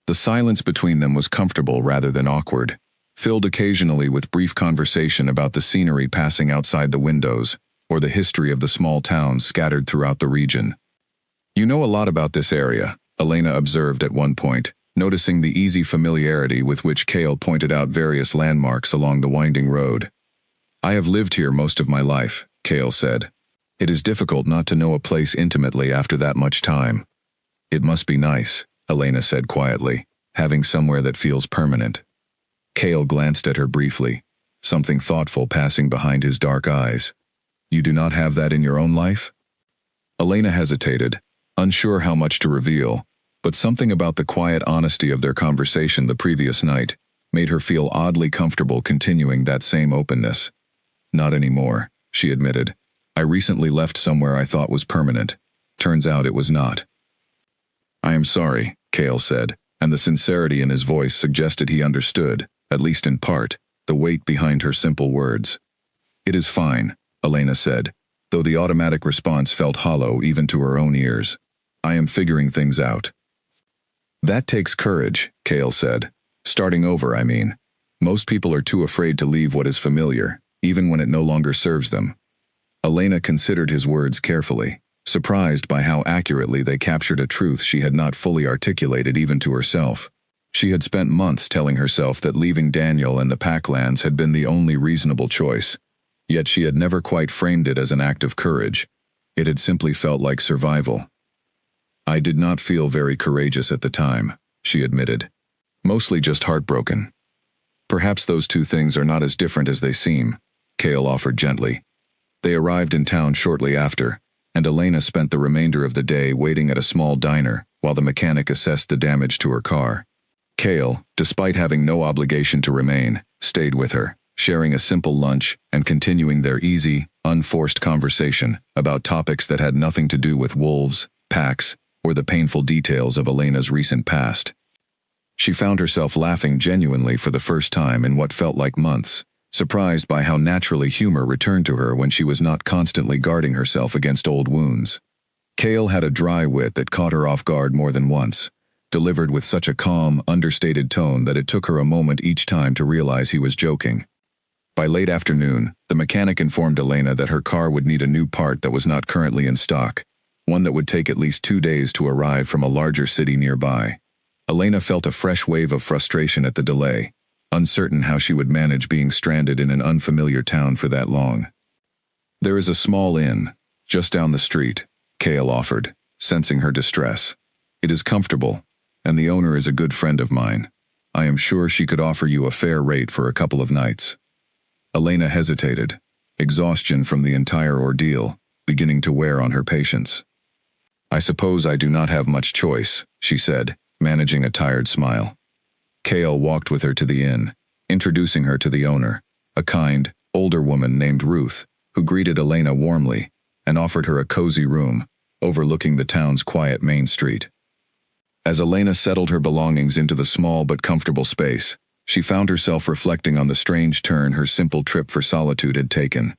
The silence between them was comfortable rather than awkward, filled occasionally with brief conversation about the scenery passing outside the windows, or the history of the small towns scattered throughout the region. "You know a lot about this area," Elena observed at one point, noticing the easy familiarity with which Cale pointed out various landmarks along the winding road. "I have lived here most of my life," Cale said. "It is difficult not to know a place intimately after that much time." "It must be nice," Elena said quietly, "having somewhere that feels permanent." Cale glanced at her briefly, something thoughtful passing behind his dark eyes. "You do not have that in your own life?" Elena hesitated, unsure how much to reveal, but something about the quiet honesty of their conversation the previous night made her feel oddly comfortable continuing that same openness. "Not anymore," she admitted. "I recently left somewhere I thought was permanent. Turns out it was not." "I am sorry," Cale said, and the sincerity in his voice suggested he understood, at least in part, the weight behind her simple words. "It is fine," Elena said, though the automatic response felt hollow even to her own ears. "I am figuring things out." "That takes courage," Cale said. "Starting over, I mean. Most people are too afraid to leave what is familiar, even when it no longer serves them." Elena considered his words carefully, surprised by how accurately they captured a truth she had not fully articulated even to herself. She had spent months telling herself that leaving Daniel and the Packlands had been the only reasonable choice, yet she had never quite framed it as an act of courage. It had simply felt like survival. "I did not feel very courageous at the time," she admitted. "Mostly just heartbroken." "Perhaps those two things are not as different as they seem," Cale offered gently. They arrived in town shortly after, and Elena spent the remainder of the day waiting at a small diner while the mechanic assessed the damage to her car. Cale, despite having no obligation to remain, stayed with her, sharing a simple lunch and continuing their easy, unforced conversation about topics that had nothing to do with wolves, packs, or the painful details of Elena's recent past. She found herself laughing genuinely for the first time in what felt like months, surprised by how naturally humor returned to her when she was not constantly guarding herself against old wounds. Cale had a dry wit that caught her off guard more than once, delivered with such a calm, understated tone that it took her a moment each time to realize he was joking. By late afternoon, the mechanic informed Elena that her car would need a new part that was not currently in stock, one that would take at least 2 days to arrive from a larger city nearby. Elena felt a fresh wave of frustration at the delay, uncertain how she would manage being stranded in an unfamiliar town for that long. "There is a small inn, just down the street," Cale offered, sensing her distress. "It is comfortable, and the owner is a good friend of mine. I am sure she could offer you a fair rate for a couple of nights." Elena hesitated, exhaustion from the entire ordeal beginning to wear on her patience. "I suppose I do not have much choice," she said, managing a tired smile. Cale walked with her to the inn, introducing her to the owner, a kind, older woman named Ruth, who greeted Elena warmly and offered her a cozy room, overlooking the town's quiet main street. As Elena settled her belongings into the small but comfortable space, she found herself reflecting on the strange turn her simple trip for solitude had taken.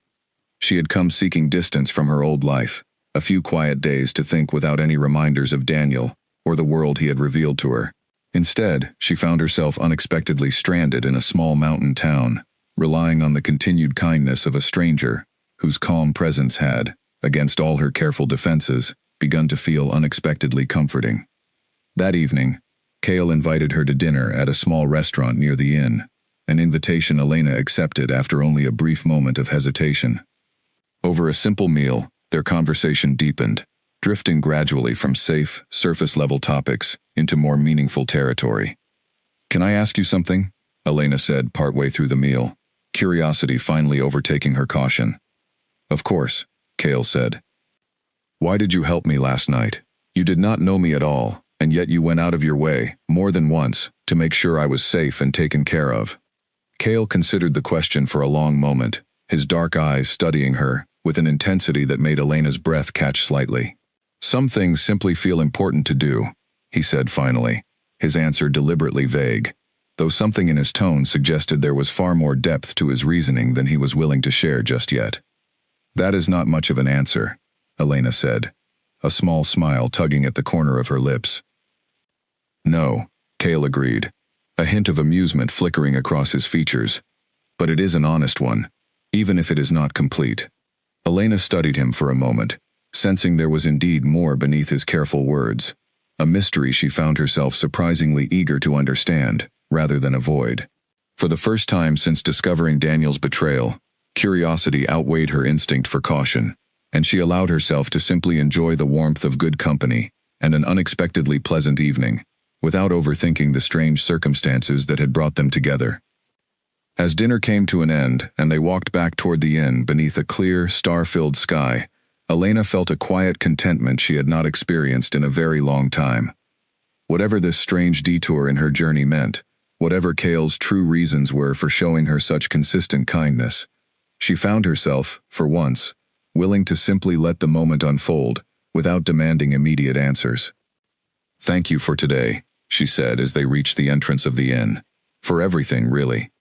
She had come seeking distance from her old life, a few quiet days to think without any reminders of Daniel or the world he had revealed to her. Instead, she found herself unexpectedly stranded in a small mountain town, relying on the continued kindness of a stranger whose calm presence had, against all her careful defenses, begun to feel unexpectedly comforting. That evening, Cale invited her to dinner at a small restaurant near the inn, an invitation Elena accepted after only a brief moment of hesitation. Over a simple meal, their conversation deepened, drifting gradually from safe, surface-level topics into more meaningful territory. "Can I ask you something?" Elena said partway through the meal, curiosity finally overtaking her caution. "Of course," Cale said. "Why did you help me last night? You did not know me at all, And yet you went out of your way, more than once, to make sure I was safe and taken care of. Cale considered the question for a long moment, his dark eyes studying her, with an intensity that made Elena's breath catch slightly. Some things simply feel important to do, he said finally, his answer deliberately vague, though something in his tone suggested there was far more depth to his reasoning than he was willing to share just yet. That is not much of an answer, Elena said, a small smile tugging at the corner of her lips. No, Cale agreed, a hint of amusement flickering across his features. But it is an honest one, even if it is not complete. Elena studied him for a moment, sensing there was indeed more beneath his careful words, a mystery she found herself surprisingly eager to understand, rather than avoid. For the first time since discovering Daniel's betrayal, curiosity outweighed her instinct for caution, and she allowed herself to simply enjoy the warmth of good company and an unexpectedly pleasant evening, without overthinking the strange circumstances that had brought them together. As dinner came to an end and they walked back toward the inn beneath a clear, star-filled sky, Elena felt a quiet contentment she had not experienced in a very long time. Whatever this strange detour in her journey meant, whatever Cale's true reasons were for showing her such consistent kindness, she found herself, for once, willing to simply let the moment unfold, without demanding immediate answers. "Thank you for today," she said as they reached the entrance of the inn. "For everything, really."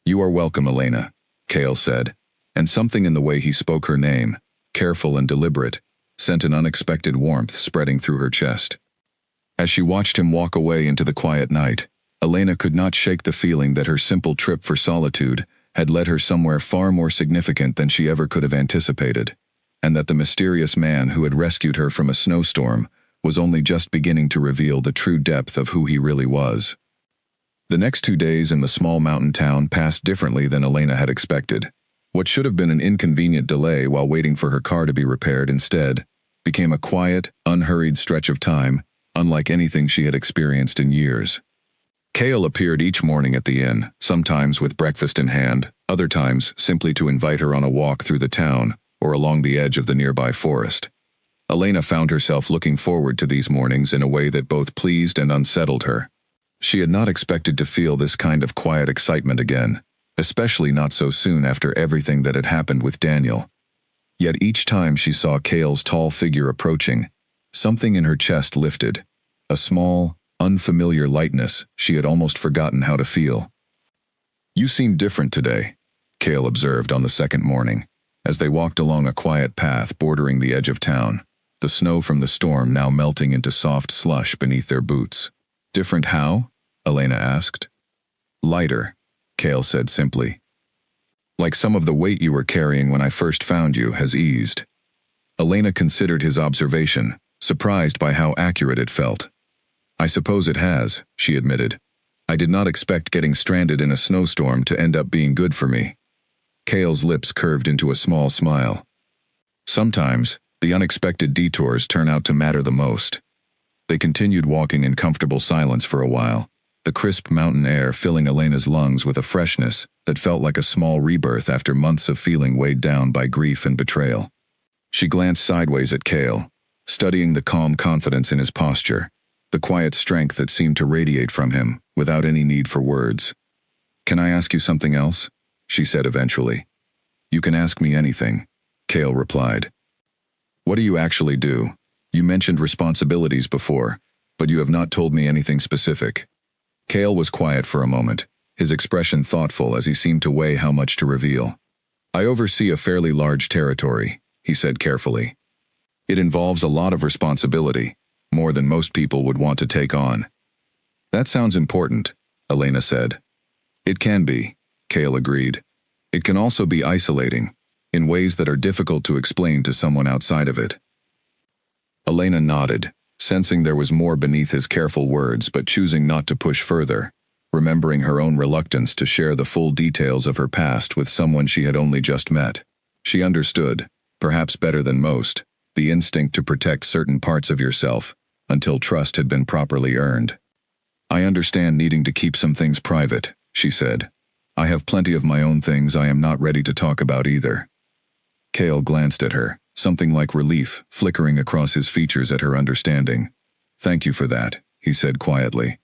"You are welcome, Elena," Cale said, and something in the way he spoke her name, careful and deliberate, sent an unexpected warmth spreading through her chest. As she watched him walk away into the quiet night, Elena could not shake the feeling that her simple trip for solitude had led her somewhere far more significant than she ever could have anticipated, and that the mysterious man who had rescued her from a snowstorm was only just beginning to reveal the true depth of who he really was. The next 2 days in the small mountain town passed differently than Elena had expected. What should have been an inconvenient delay while waiting for her car to be repaired instead became a quiet, unhurried stretch of time, unlike anything she had experienced in years. Cale appeared each morning at the inn, sometimes with breakfast in hand, other times simply to invite her on a walk through the town or along the edge of the nearby forest. Elena found herself looking forward to these mornings in a way that both pleased and unsettled her. She had not expected to feel this kind of quiet excitement again, especially not so soon after everything that had happened with Daniel. Yet each time she saw Cale's tall figure approaching, something in her chest lifted, a small, unfamiliar lightness she had almost forgotten how to feel. "You seem different today," Cale observed on the second morning, as they walked along a quiet path bordering the edge of town, the snow from the storm now melting into soft slush beneath their boots. "Different how?" Elena asked. "Lighter," Cale said simply. "Like some of the weight you were carrying when I first found you has eased." Elena considered his observation, surprised by how accurate it felt. "I suppose it has," she admitted. "I did not expect getting stranded in a snowstorm to end up being good for me." Cale's lips curved into a small smile. "Sometimes, the unexpected detours turn out to matter the most." They continued walking in comfortable silence for a while, the crisp mountain air filling Elena's lungs with a freshness that felt like a small rebirth after months of feeling weighed down by grief and betrayal. She glanced sideways at Cale, studying the calm confidence in his posture, the quiet strength that seemed to radiate from him, without any need for words. "Can I ask you something else?" she said eventually. "You can ask me anything," Cale replied. "What do you actually do? You mentioned responsibilities before, but you have not told me anything specific." Cale was quiet for a moment, his expression thoughtful as he seemed to weigh how much to reveal. "I oversee a fairly large territory," he said carefully. "It involves a lot of responsibility, more than most people would want to take on." "That sounds important," Elena said. "It can be," Cale agreed. "It can also be isolating, in ways that are difficult to explain to someone outside of it." Elena nodded, sensing there was more beneath his careful words but choosing not to push further, remembering her own reluctance to share the full details of her past with someone she had only just met. She understood, perhaps better than most, the instinct to protect certain parts of yourself until trust had been properly earned. "I understand needing to keep some things private," she said. "I have plenty of my own things I am not ready to talk about either." Cale glanced at her, something like relief flickering across his features at her understanding. Thank you for that, he said quietly.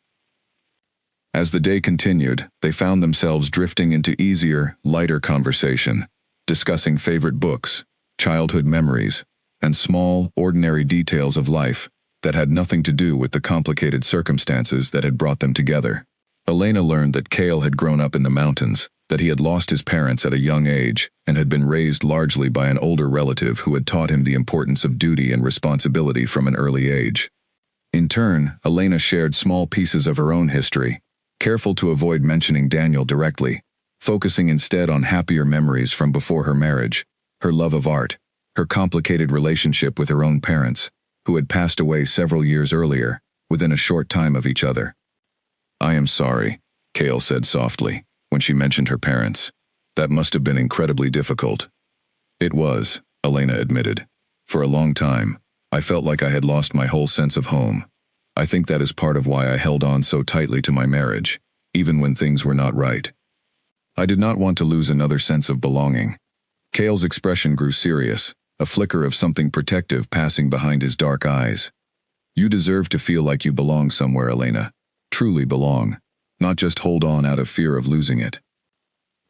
As the day continued, they found themselves drifting into easier, lighter conversation, discussing favorite books, childhood memories, and small, ordinary details of life that had nothing to do with the complicated circumstances that had brought them together. Elena learned that Cale had grown up in the mountains, that he had lost his parents at a young age, and had been raised largely by an older relative who had taught him the importance of duty and responsibility from an early age. In turn, Elena shared small pieces of her own history, careful to avoid mentioning Daniel directly, focusing instead on happier memories from before her marriage, her love of art, her complicated relationship with her own parents, who had passed away several years earlier, within a short time of each other. I am sorry, Cale said softly, when she mentioned her parents. That must have been incredibly difficult. It was, Elena admitted. For a long time, I felt like I had lost my whole sense of home. I think that is part of why I held on so tightly to my marriage, even when things were not right. I did not want to lose another sense of belonging. Cale's expression grew serious, a flicker of something protective passing behind his dark eyes. You deserve to feel like you belong somewhere, Elena. Truly belong, not just hold on out of fear of losing it.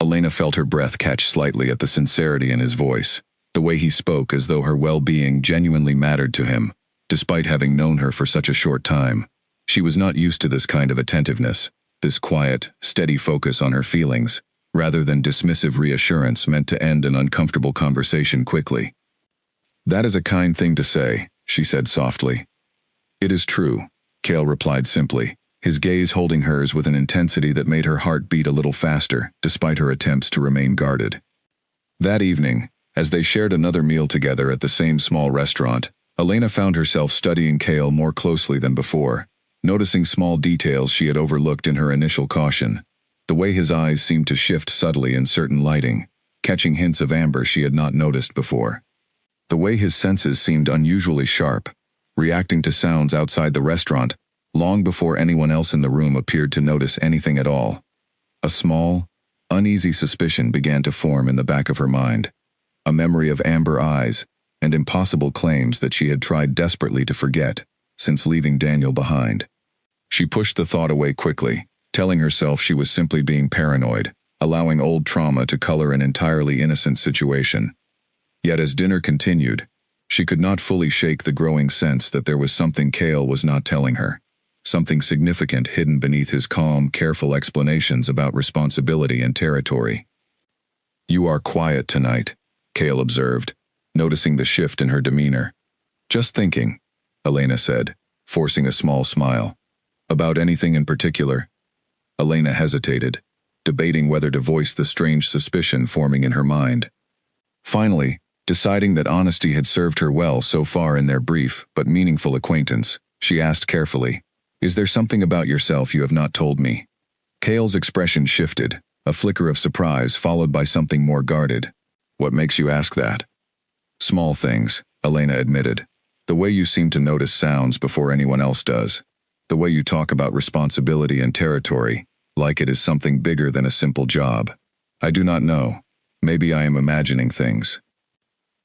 Elena felt her breath catch slightly at the sincerity in his voice, the way he spoke as though her well-being genuinely mattered to him, despite having known her for such a short time. She was not used to this kind of attentiveness, this quiet, steady focus on her feelings, rather than dismissive reassurance meant to end an uncomfortable conversation quickly. That is a kind thing to say, she said softly. It is true, Cale replied simply, his gaze holding hers with an intensity that made her heart beat a little faster, despite her attempts to remain guarded. That evening, as they shared another meal together at the same small restaurant, Elena found herself studying Cale more closely than before, noticing small details she had overlooked in her initial caution. The way his eyes seemed to shift subtly in certain lighting, catching hints of amber she had not noticed before. The way his senses seemed unusually sharp, reacting to sounds outside the restaurant, long before anyone else in the room appeared to notice anything at all. A small, uneasy suspicion began to form in the back of her mind, a memory of amber eyes and impossible claims that she had tried desperately to forget since leaving Daniel behind. She pushed the thought away quickly, telling herself she was simply being paranoid, allowing old trauma to color an entirely innocent situation. Yet as dinner continued, she could not fully shake the growing sense that there was something Cale was not telling her. Something significant hidden beneath his calm, careful explanations about responsibility and territory. You are quiet tonight, Cale observed, noticing the shift in her demeanor. Just thinking, Elena said, forcing a small smile. About anything in particular? Elena hesitated, debating whether to voice the strange suspicion forming in her mind. Finally, deciding that honesty had served her well so far in their brief but meaningful acquaintance, she asked carefully, Is there something about yourself you have not told me? Cale's expression shifted, a flicker of surprise followed by something more guarded. What makes you ask that? Small things, Elena admitted. The way you seem to notice sounds before anyone else does. The way you talk about responsibility and territory, like it is something bigger than a simple job. I do not know. Maybe I am imagining things.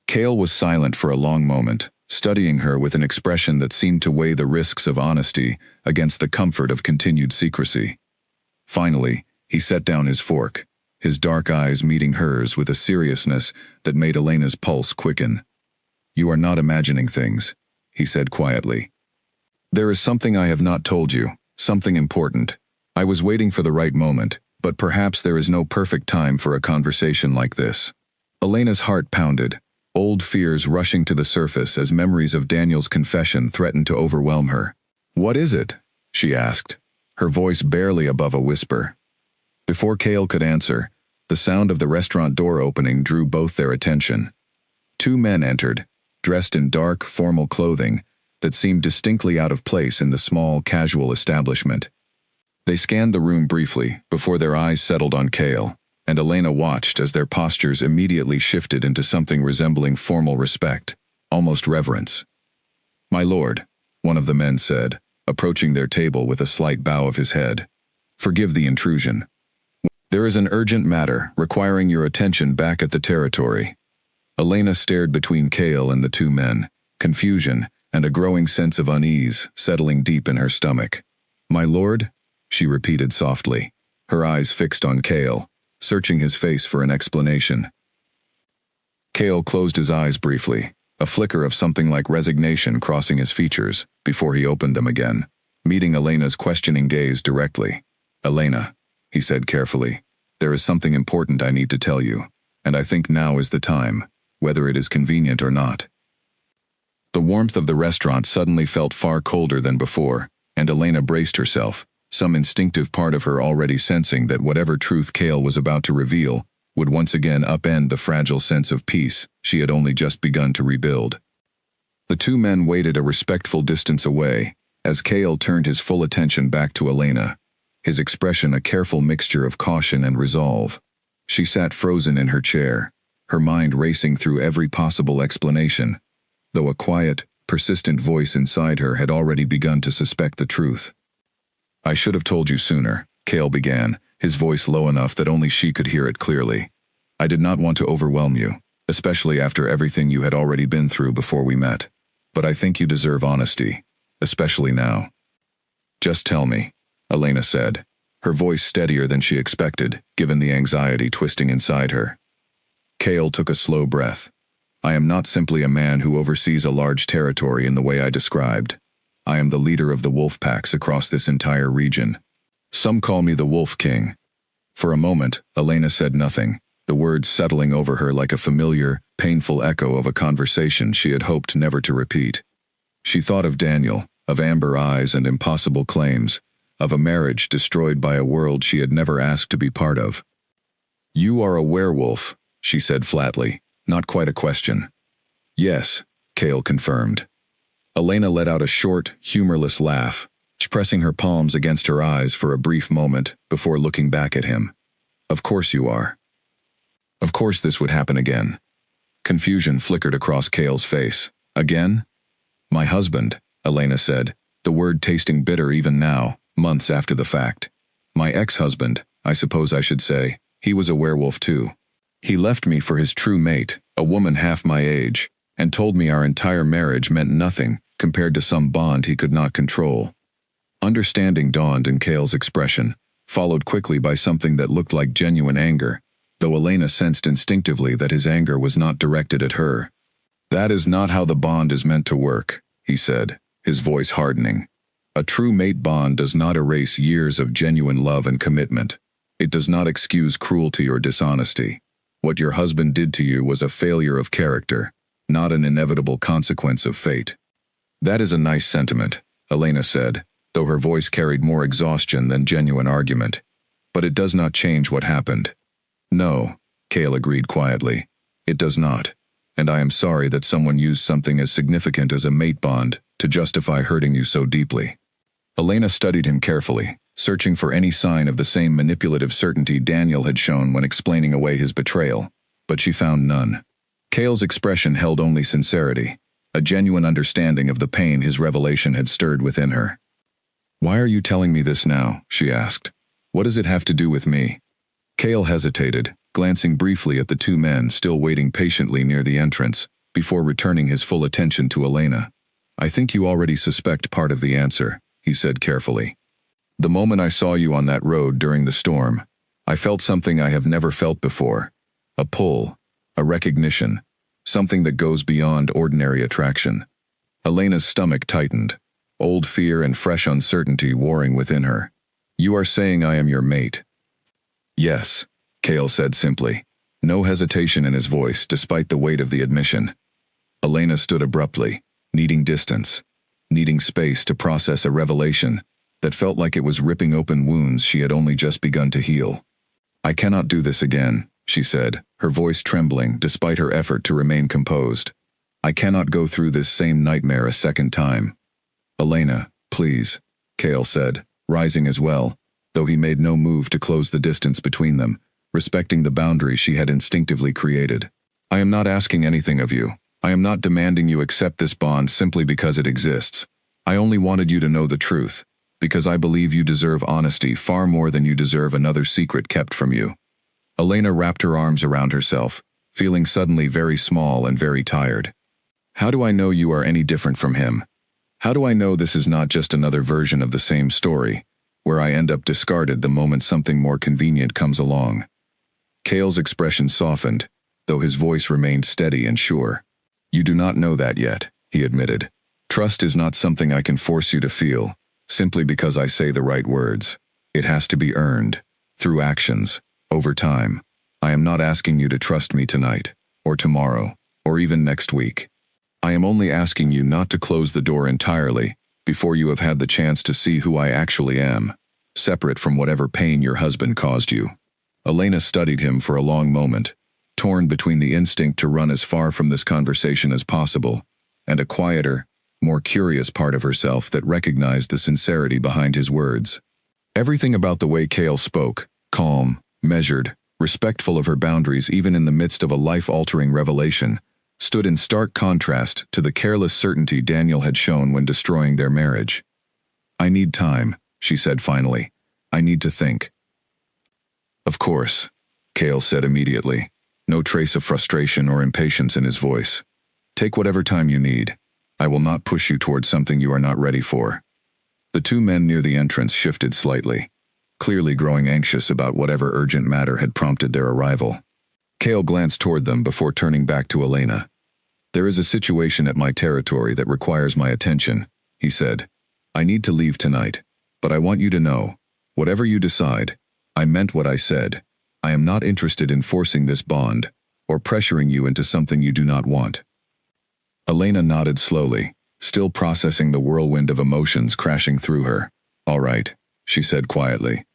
Cale was silent for a long moment, studying her with an expression that seemed to weigh the risks of honesty against the comfort of continued secrecy. Finally, he set down his fork, his dark eyes meeting hers with a seriousness that made Elena's pulse quicken. You are not imagining things, he said quietly. There is something I have not told you, something important. I was waiting for the right moment, but perhaps there is no perfect time for a conversation like this. Elena's heart pounded, old fears rushing to the surface as memories of Daniel's confession threatened to overwhelm her. What is it? She asked, her voice barely above a whisper. Before Cale could answer, the sound of the restaurant door opening drew both their attention. Two men entered, dressed in dark, formal clothing that seemed distinctly out of place in the small, casual establishment. They scanned the room briefly before their eyes settled on Cale, and Elena watched as their postures immediately shifted into something resembling formal respect, almost reverence. My lord, one of the men said, approaching their table with a slight bow of his head. Forgive the intrusion. There is an urgent matter requiring your attention back at the territory. Elena stared between Cale and the two men, confusion, and a growing sense of unease settling deep in her stomach. "My lord?" she repeated softly, her eyes fixed on Cale, searching his face for an explanation. Cale closed his eyes briefly, a flicker of something like resignation crossing his features, before he opened them again, meeting Elena's questioning gaze directly. "Elena," he said carefully, "there is something important I need to tell you, and I think now is the time, whether it is convenient or not." The warmth of the restaurant suddenly felt far colder than before, and Elena braced herself, some instinctive part of her already sensing that whatever truth Cale was about to reveal would once again upend the fragile sense of peace she had only just begun to rebuild. The two men waited a respectful distance away, as Cale turned his full attention back to Elena, his expression a careful mixture of caution and resolve. She sat frozen in her chair, her mind racing through every possible explanation, though a quiet, persistent voice inside her had already begun to suspect the truth. "I should have told you sooner," Cale began, his voice low enough that only she could hear it clearly. "I did not want to overwhelm you, especially after everything you had already been through before we met. But I think you deserve honesty, especially now." "Just tell me," Elena said, her voice steadier than she expected, given the anxiety twisting inside her. Cale took a slow breath. "I am not simply a man who oversees a large territory in the way I described. I am the leader of the wolf packs across this entire region. Some call me the Wolf King." For a moment, Elena said nothing, the words settling over her like a familiar, painful echo of a conversation she had hoped never to repeat. She thought of Daniel, of amber eyes and impossible claims, of a marriage destroyed by a world she had never asked to be part of. "You are a werewolf," she said flatly, not quite a question. "Yes," Cale confirmed. Elena let out a short, humorless laugh, pressing her palms against her eyes for a brief moment before looking back at him. "Of course you are." Of course this would happen again. Confusion flickered across Cale's face. "Again?" "My husband," Elena said, the word tasting bitter even now, months after the fact. "My ex-husband, I suppose I should say, he was a werewolf too. He left me for his true mate, a woman half my age, and told me our entire marriage meant nothing compared to some bond he could not control." Understanding dawned in Cale's expression, followed quickly by something that looked like genuine anger, though Elena sensed instinctively that his anger was not directed at her. "That is not how the bond is meant to work," he said, his voice hardening. "A true mate bond does not erase years of genuine love and commitment. It does not excuse cruelty or dishonesty. What your husband did to you was a failure of character, not an inevitable consequence of fate." "That is a nice sentiment," Elena said, though her voice carried more exhaustion than genuine argument. "But it does not change what happened." "No," Cale agreed quietly. "It does not. And I am sorry that someone used something as significant as a mate bond to justify hurting you so deeply." Elena studied him carefully, searching for any sign of the same manipulative certainty Daniel had shown when explaining away his betrayal, but she found none. Cale's expression held only sincerity, a genuine understanding of the pain his revelation had stirred within her. "Why are you telling me this now?" she asked. "What does it have to do with me?" Cale hesitated, glancing briefly at the two men still waiting patiently near the entrance, before returning his full attention to Elena. "I think you already suspect part of the answer," he said carefully. "The moment I saw you on that road during the storm, I felt something I have never felt before. A pull, a recognition, something that goes beyond ordinary attraction." Elena's stomach tightened, old fear and fresh uncertainty warring within her. "You are saying I am your mate?" "Yes," Cale said simply, no hesitation in his voice despite the weight of the admission. Elena stood abruptly, needing distance, needing space to process a revelation that felt like it was ripping open wounds she had only just begun to heal. "I cannot do this again," she said, her voice trembling despite her effort to remain composed. "I cannot go through this same nightmare a second time." "Elena, please," Cale said, rising as well, though he made no move to close the distance between them, respecting the boundary she had instinctively created. "I am not asking anything of you. I am not demanding you accept this bond simply because it exists. I only wanted you to know the truth, because I believe you deserve honesty far more than you deserve another secret kept from you." Elena wrapped her arms around herself, feeling suddenly very small and very tired. How do I know you are any different from him? How do I know this is not just another version of the same story, where I end up discarded the moment something more convenient comes along? Cale's expression softened, though his voice remained steady and sure. You do not know that yet, he admitted. Trust is not something I can force you to feel, simply because I say the right words. It has to be earned, through actions, over time. I am not asking you to trust me tonight, or tomorrow, or even next week. I am only asking you not to close the door entirely before you have had the chance to see who I actually am, separate from whatever pain your husband caused you. Elena studied him for a long moment, torn between the instinct to run as far from this conversation as possible, and a quieter, more curious part of herself that recognized the sincerity behind his words. Everything about the way Cale spoke, calm, measured, respectful of her boundaries even in the midst of a life-altering revelation, stood in stark contrast to the careless certainty Daniel had shown when destroying their marriage. I need time, she said finally. I need to think. Of course, Cale said immediately, no trace of frustration or impatience in his voice. Take whatever time you need. I will not push you towards something you are not ready for. The two men near the entrance shifted slightly, clearly growing anxious about whatever urgent matter had prompted their arrival. Cale glanced toward them before turning back to Elena. There is a situation at my territory that requires my attention, he said. I need to leave tonight, but I want you to know, whatever you decide, I meant what I said. I am not interested in forcing this bond, or pressuring you into something you do not want. Elena nodded slowly, still processing the whirlwind of emotions crashing through her. All right, she said quietly.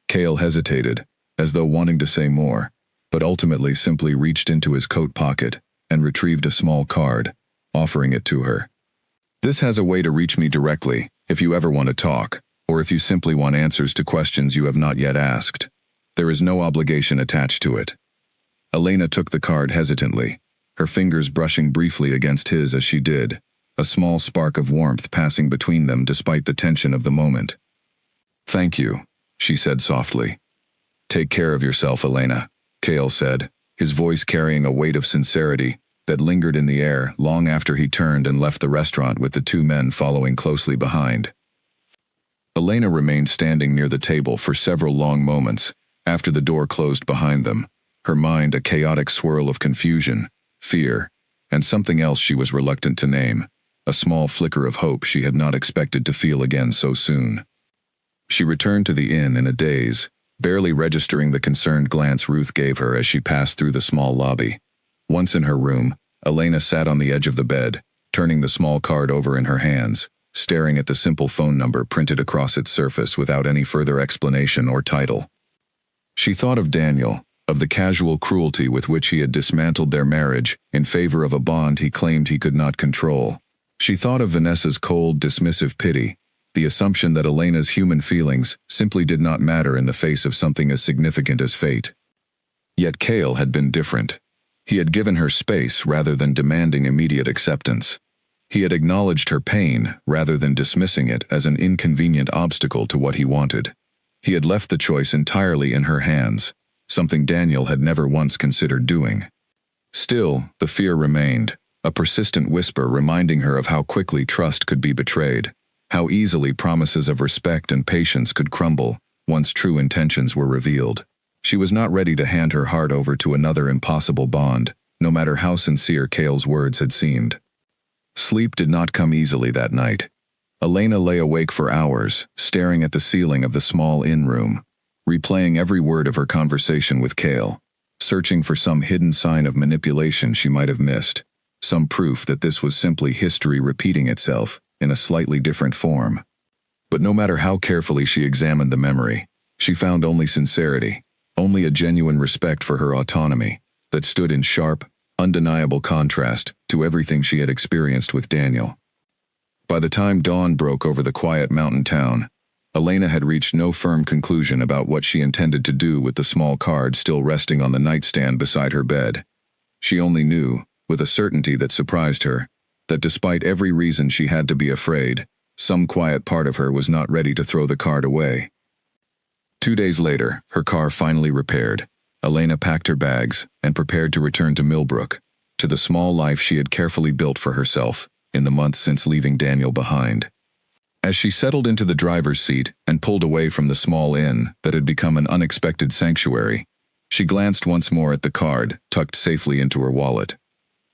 Cale hesitated, as though wanting to say more, but ultimately simply reached into his coat pocket and retrieved a small card, offering it to her. This has a way to reach me directly, if you ever want to talk, or if you simply want answers to questions you have not yet asked. There is no obligation attached to it. Elena took the card hesitantly, her fingers brushing briefly against his as she did, a small spark of warmth passing between them despite the tension of the moment. Thank you, she said softly. Take care of yourself, Elena, Cale said, his voice carrying a weight of sincerity that lingered in the air long after he turned and left the restaurant with the two men following closely behind. Elena remained standing near the table for several long moments after the door closed behind them, her mind a chaotic swirl of confusion, fear, and something else she was reluctant to name, a small flicker of hope she had not expected to feel again so soon. She returned to the inn in a daze, barely registering the concerned glance Ruth gave her as she passed through the small lobby. Once in her room, Elena sat on the edge of the bed, turning the small card over in her hands, staring at the simple phone number printed across its surface without any further explanation or title. She thought of Daniel, of the casual cruelty with which he had dismantled their marriage in favor of a bond he claimed he could not control. She thought of Vanessa's cold, dismissive pity, the assumption that Elena's human feelings simply did not matter in the face of something as significant as fate. Yet Cale had been different. He had given her space rather than demanding immediate acceptance. He had acknowledged her pain rather than dismissing it as an inconvenient obstacle to what he wanted. He had left the choice entirely in her hands, something Daniel had never once considered doing. Still, the fear remained, a persistent whisper reminding her of how quickly trust could be betrayed, how easily promises of respect and patience could crumble once true intentions were revealed. She was not ready to hand her heart over to another impossible bond, no matter how sincere Cale's words had seemed. Sleep did not come easily that night. Elena lay awake for hours, staring at the ceiling of the small inn room, replaying every word of her conversation with Cale, searching for some hidden sign of manipulation she might have missed, some proof that this was simply history repeating itself in a slightly different form. But no matter how carefully she examined the memory, she found only sincerity, only a genuine respect for her autonomy that stood in sharp, undeniable contrast to everything she had experienced with Daniel. By the time dawn broke over the quiet mountain town, Elena had reached no firm conclusion about what she intended to do with the small card still resting on the nightstand beside her bed. She only knew, with a certainty that surprised her, that despite every reason she had to be afraid, some quiet part of her was not ready to throw the card away. 2 days later, her car finally repaired, Elena packed her bags and prepared to return to Millbrook, to the small life she had carefully built for herself in the months since leaving Daniel behind. As she settled into the driver's seat and pulled away from the small inn that had become an unexpected sanctuary, she glanced once more at the card tucked safely into her wallet.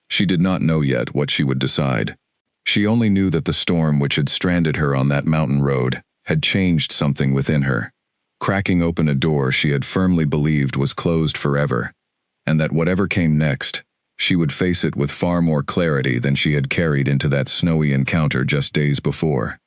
She did not know yet what she would decide. She only knew that the storm which had stranded her on that mountain road had changed something within her, cracking open a door she had firmly believed was closed forever, and that whatever came next, she would face it with far more clarity than she had carried into that snowy encounter just days before.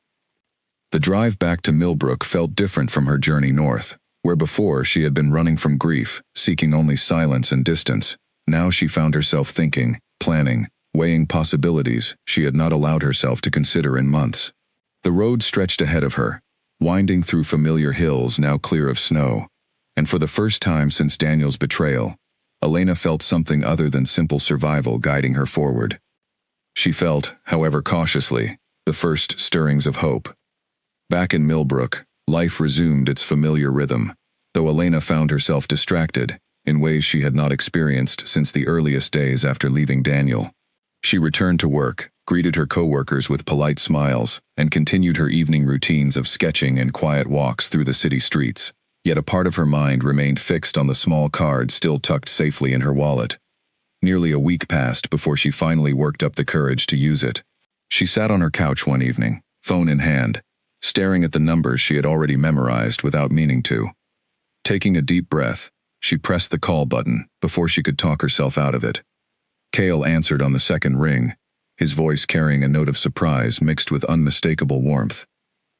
The drive back to Millbrook felt different from her journey north, where before she had been running from grief, seeking only silence and distance. Now she found herself thinking, planning, weighing possibilities she had not allowed herself to consider in months. The road stretched ahead of her, winding through familiar hills now clear of snow, and for the first time since Daniel's betrayal, Elena felt something other than simple survival guiding her forward. She felt, however cautiously, the first stirrings of hope. Back in Millbrook, life resumed its familiar rhythm, though Elena found herself distracted in ways she had not experienced since the earliest days after leaving Daniel. She returned to work, greeted her coworkers with polite smiles, and continued her evening routines of sketching and quiet walks through the city streets. Yet a part of her mind remained fixed on the small card still tucked safely in her wallet. Nearly a week passed before she finally worked up the courage to use it. She sat on her couch one evening, phone in hand, staring at the numbers she had already memorized without meaning to. Taking a deep breath, she pressed the call button before she could talk herself out of it. Cale answered on the second ring, his voice carrying a note of surprise mixed with unmistakable warmth.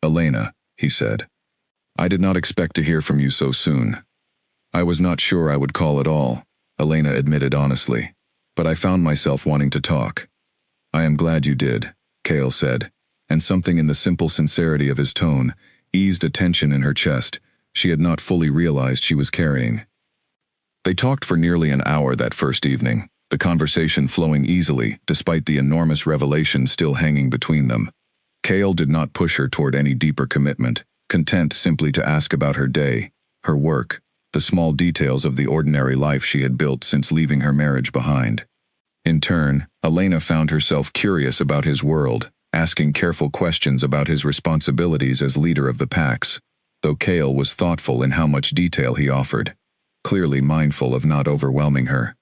"Elena," he said. "I did not expect to hear from you so soon." "I was not sure I would call at all," Elena admitted honestly, "but I found myself wanting to talk." "I am glad you did," Cale said, and something in the simple sincerity of his tone eased a tension in her chest she had not fully realized she was carrying. They talked for nearly an hour that first evening, the conversation flowing easily despite the enormous revelation still hanging between them. Cale did not push her toward any deeper commitment, content simply to ask about her day, her work, the small details of the ordinary life she had built since leaving her marriage behind. In turn, Elena found herself curious about his world, asking careful questions about his responsibilities as leader of the packs, though Cale was thoughtful in how much detail he offered, clearly mindful of not overwhelming her.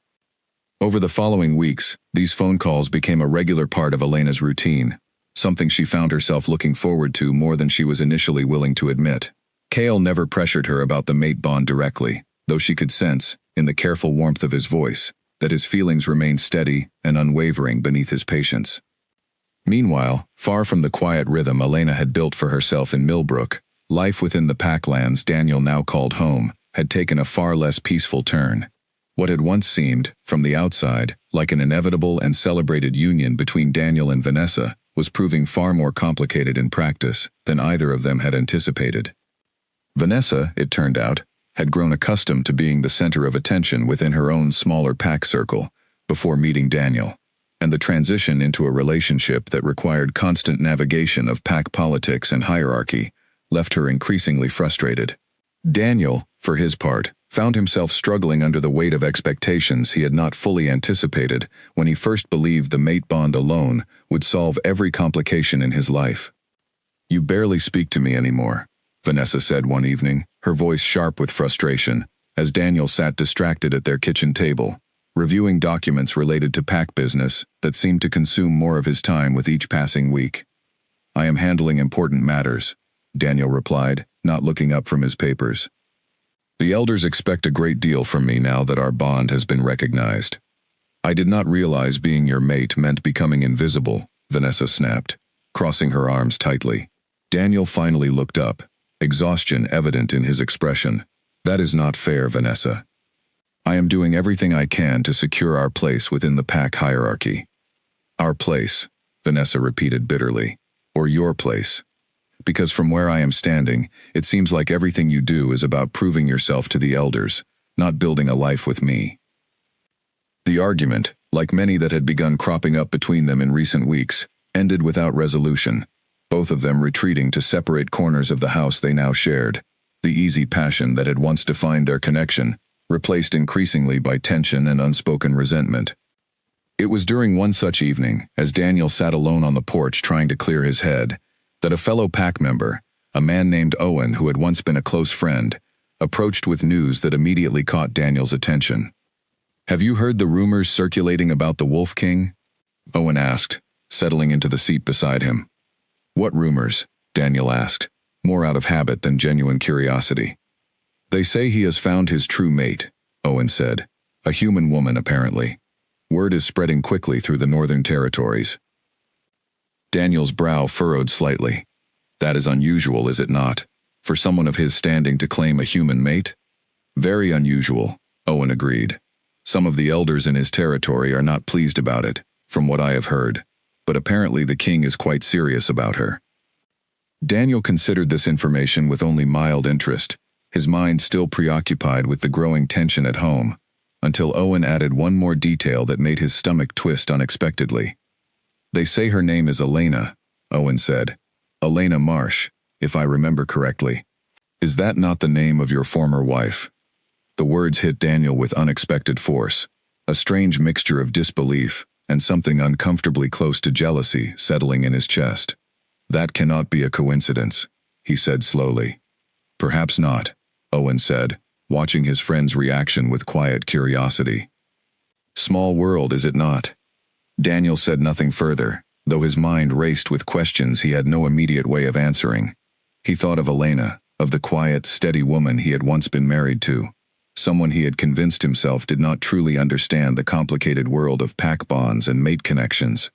Over the following weeks, these phone calls became a regular part of Elena's routine, something she found herself looking forward to more than she was initially willing to admit. Cale never pressured her about the mate bond directly, though she could sense, in the careful warmth of his voice, that his feelings remained steady and unwavering beneath his patience. Meanwhile, far from the quiet rhythm Elena had built for herself in Millbrook, life within the packlands Daniel now called home had taken a far less peaceful turn. What had once seemed, from the outside, like an inevitable and celebrated union between Daniel and Vanessa was proving far more complicated in practice than either of them had anticipated. Vanessa, it turned out, had grown accustomed to being the center of attention within her own smaller pack circle before meeting Daniel, and the transition into a relationship that required constant navigation of pack politics and hierarchy left her increasingly frustrated. Daniel, for his part, found himself struggling under the weight of expectations he had not fully anticipated when he first believed the mate bond alone would solve every complication in his life. "You barely speak to me anymore," Vanessa said one evening, her voice sharp with frustration, as Daniel sat distracted at their kitchen table, reviewing documents related to pack business that seemed to consume more of his time with each passing week. "I am handling important matters," Daniel replied, not looking up from his papers. "The elders expect a great deal from me now that our bond has been recognized." "I did not realize being your mate meant becoming invisible," Vanessa snapped, crossing her arms tightly. Daniel finally looked up, exhaustion evident in his expression. "That is not fair, Vanessa. I am doing everything I can to secure our place within the pack hierarchy." "Our place," Vanessa repeated bitterly. "Or your place. Because from where I am standing, it seems like everything you do is about proving yourself to the elders, not building a life with me." The argument, like many that had begun cropping up between them in recent weeks, ended without resolution, both of them retreating to separate corners of the house they now shared, the easy passion that had once defined their connection, replaced increasingly by tension and unspoken resentment. It was during one such evening, as Daniel sat alone on the porch trying to clear his head, that a fellow pack member, a man named Owen who had once been a close friend, approached with news that immediately caught Daniel's attention. "Have you heard the rumors circulating about the Wolf King?" Owen asked, settling into the seat beside him. "What rumors?" Daniel asked, more out of habit than genuine curiosity. "They say he has found his true mate," Owen said. "A human woman, apparently. Word is spreading quickly through the Northern Territories." Daniel's brow furrowed slightly. "That is unusual, is it not, for someone of his standing to claim a human mate?" "Very unusual," Owen agreed. "Some of the elders in his territory are not pleased about it, from what I have heard, but apparently the king is quite serious about her." Daniel considered this information with only mild interest, his mind still preoccupied with the growing tension at home, until Owen added one more detail that made his stomach twist unexpectedly. "They say her name is Elena," Owen said. "Elena Marsh, if I remember correctly. Is that not the name of your former wife?" The words hit Daniel with unexpected force, a strange mixture of disbelief and something uncomfortably close to jealousy settling in his chest. "That cannot be a coincidence," he said slowly. "Perhaps not," Owen said, watching his friend's reaction with quiet curiosity. "Small world, is it not?" Daniel said nothing further, though his mind raced with questions he had no immediate way of answering. He thought of Elena, of the quiet, steady woman he had once been married to, someone he had convinced himself did not truly understand the complicated world of pack bonds and mate connections.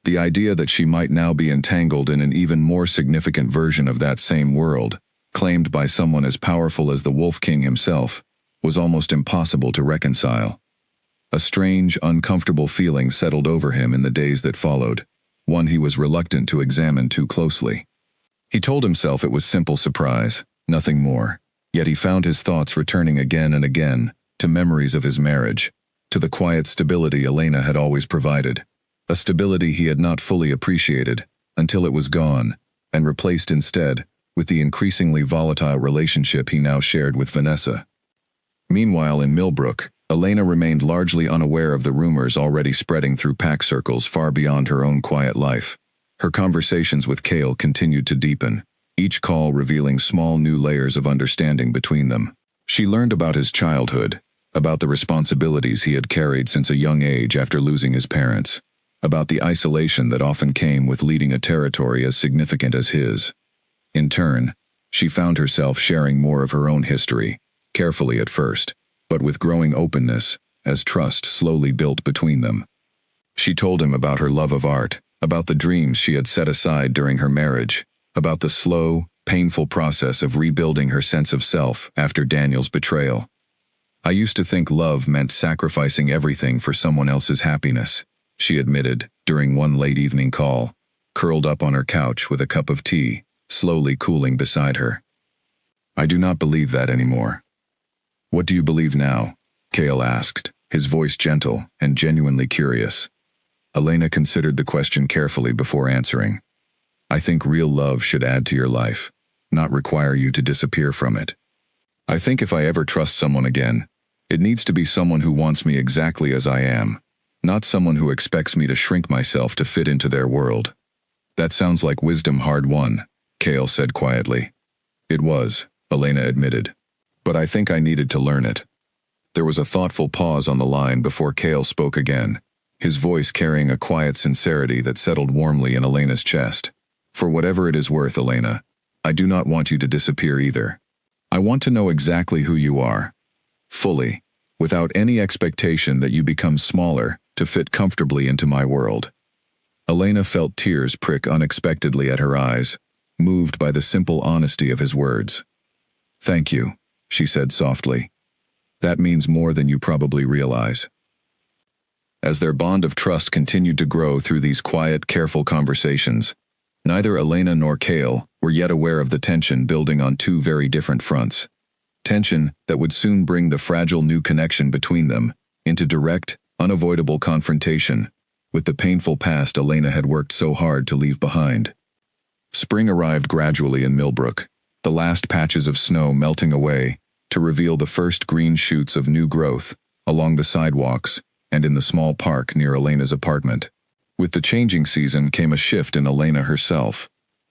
The idea that she might now be entangled in an even more significant version of that same world, claimed by someone as powerful as the Wolf King himself, was almost impossible to reconcile. A strange, uncomfortable feeling settled over him in the days that followed, one he was reluctant to examine too closely. He told himself it was simple surprise, nothing more, yet he found his thoughts returning again and again to memories of his marriage, to the quiet stability Elena had always provided, a stability he had not fully appreciated until it was gone, and replaced instead with the increasingly volatile relationship he now shared with Vanessa. Meanwhile, in Millbrook, Elena remained largely unaware of the rumors already spreading through pack circles far beyond her own quiet life. Her conversations with Cale continued to deepen, each call revealing small new layers of understanding between them. She learned about his childhood, about the responsibilities he had carried since a young age after losing his parents, about the isolation that often came with leading a territory as significant as his. In turn, she found herself sharing more of her own history, carefully at first, but with growing openness, as trust slowly built between them. She told him about her love of art, about the dreams she had set aside during her marriage, about the slow, painful process of rebuilding her sense of self after Daniel's betrayal. "I used to think love meant sacrificing everything for someone else's happiness," she admitted during one late evening call, curled up on her couch with a cup of tea, slowly cooling beside her. "I do not believe that anymore." "What do you believe now?" Cale asked, his voice gentle and genuinely curious. Elena considered the question carefully before answering. "I think real love should add to your life, not require you to disappear from it. I think if I ever trust someone again, it needs to be someone who wants me exactly as I am, not someone who expects me to shrink myself to fit into their world." "That sounds like wisdom hard won," Cale said quietly. "It was," Elena admitted. "But I think I needed to learn it." There was a thoughtful pause on the line before Cale spoke again, his voice carrying a quiet sincerity that settled warmly in Elena's chest. "For whatever it is worth, Elena, I do not want you to disappear either. I want to know exactly who you are, fully, without any expectation that you become smaller to fit comfortably into my world." Elena felt tears prick unexpectedly at her eyes, moved by the simple honesty of his words. "Thank you," she said softly. "That means more than you probably realize." As their bond of trust continued to grow through these quiet, careful conversations, neither Elena nor Cale were yet aware of the tension building on two very different fronts. Tension that would soon bring the fragile new connection between them into direct, unavoidable confrontation with the painful past Elena had worked so hard to leave behind. Spring arrived gradually in Millbrook, the last patches of snow melting away to reveal the first green shoots of new growth along the sidewalks and in the small park near Elena's apartment. With the changing season came a shift in Elena herself.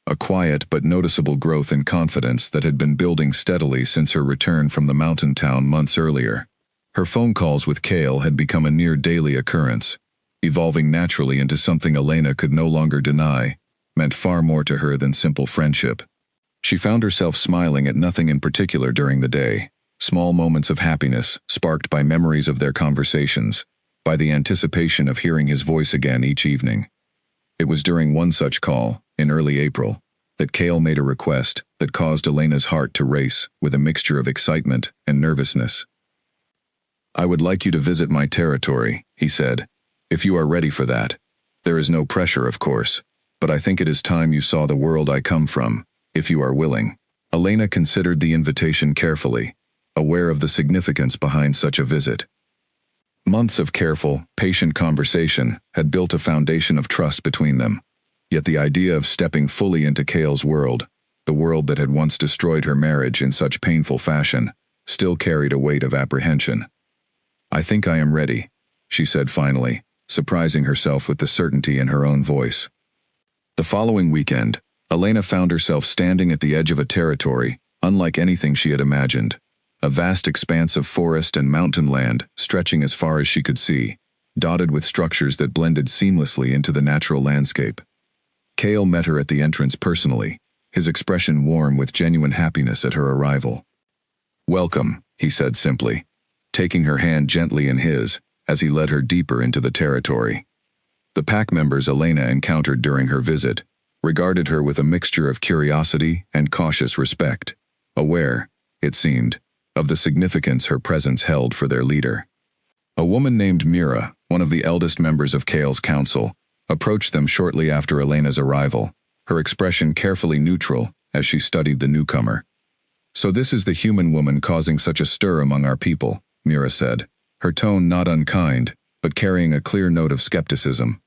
A quiet but noticeable growth in confidence that had been building steadily since her return from the mountain town months earlier. Her phone calls with Cale had become a near daily occurrence, evolving naturally into something Elena could no longer deny, meant far more to her than simple friendship. She found herself smiling at nothing in particular during the day, small moments of happiness sparked by memories of their conversations, by the anticipation of hearing his voice again each evening. It was during one such call, in early April, that Cale made a request that caused Elena's heart to race with a mixture of excitement and nervousness. "I would like you to visit my territory," he said, "if you are ready for that. There is no pressure, of course, but I think it is time you saw the world I come from, if you are willing." Elena considered the invitation carefully, aware of the significance behind such a visit. Months of careful, patient conversation had built a foundation of trust between them, yet the idea of stepping fully into Cale's world, the world that had once destroyed her marriage in such painful fashion, still carried a weight of apprehension. "I think I am ready," she said finally, surprising herself with the certainty in her own voice. The following weekend, Elena found herself standing at the edge of a territory unlike anything she had imagined. A vast expanse of forest and mountain land stretching as far as she could see, dotted with structures that blended seamlessly into the natural landscape. Cale met her at the entrance personally, his expression warm with genuine happiness at her arrival. "Welcome," he said simply, taking her hand gently in his as he led her deeper into the territory. The pack members Elena encountered during her visit regarded her with a mixture of curiosity and cautious respect, aware, it seemed, of the significance her presence held for their leader. A woman named Mira, one of the eldest members of Cale's council, approached them shortly after Elena's arrival, her expression carefully neutral as she studied the newcomer. "So this is the human woman causing such a stir among our people," Mira said, her tone not unkind, but carrying a clear note of skepticism.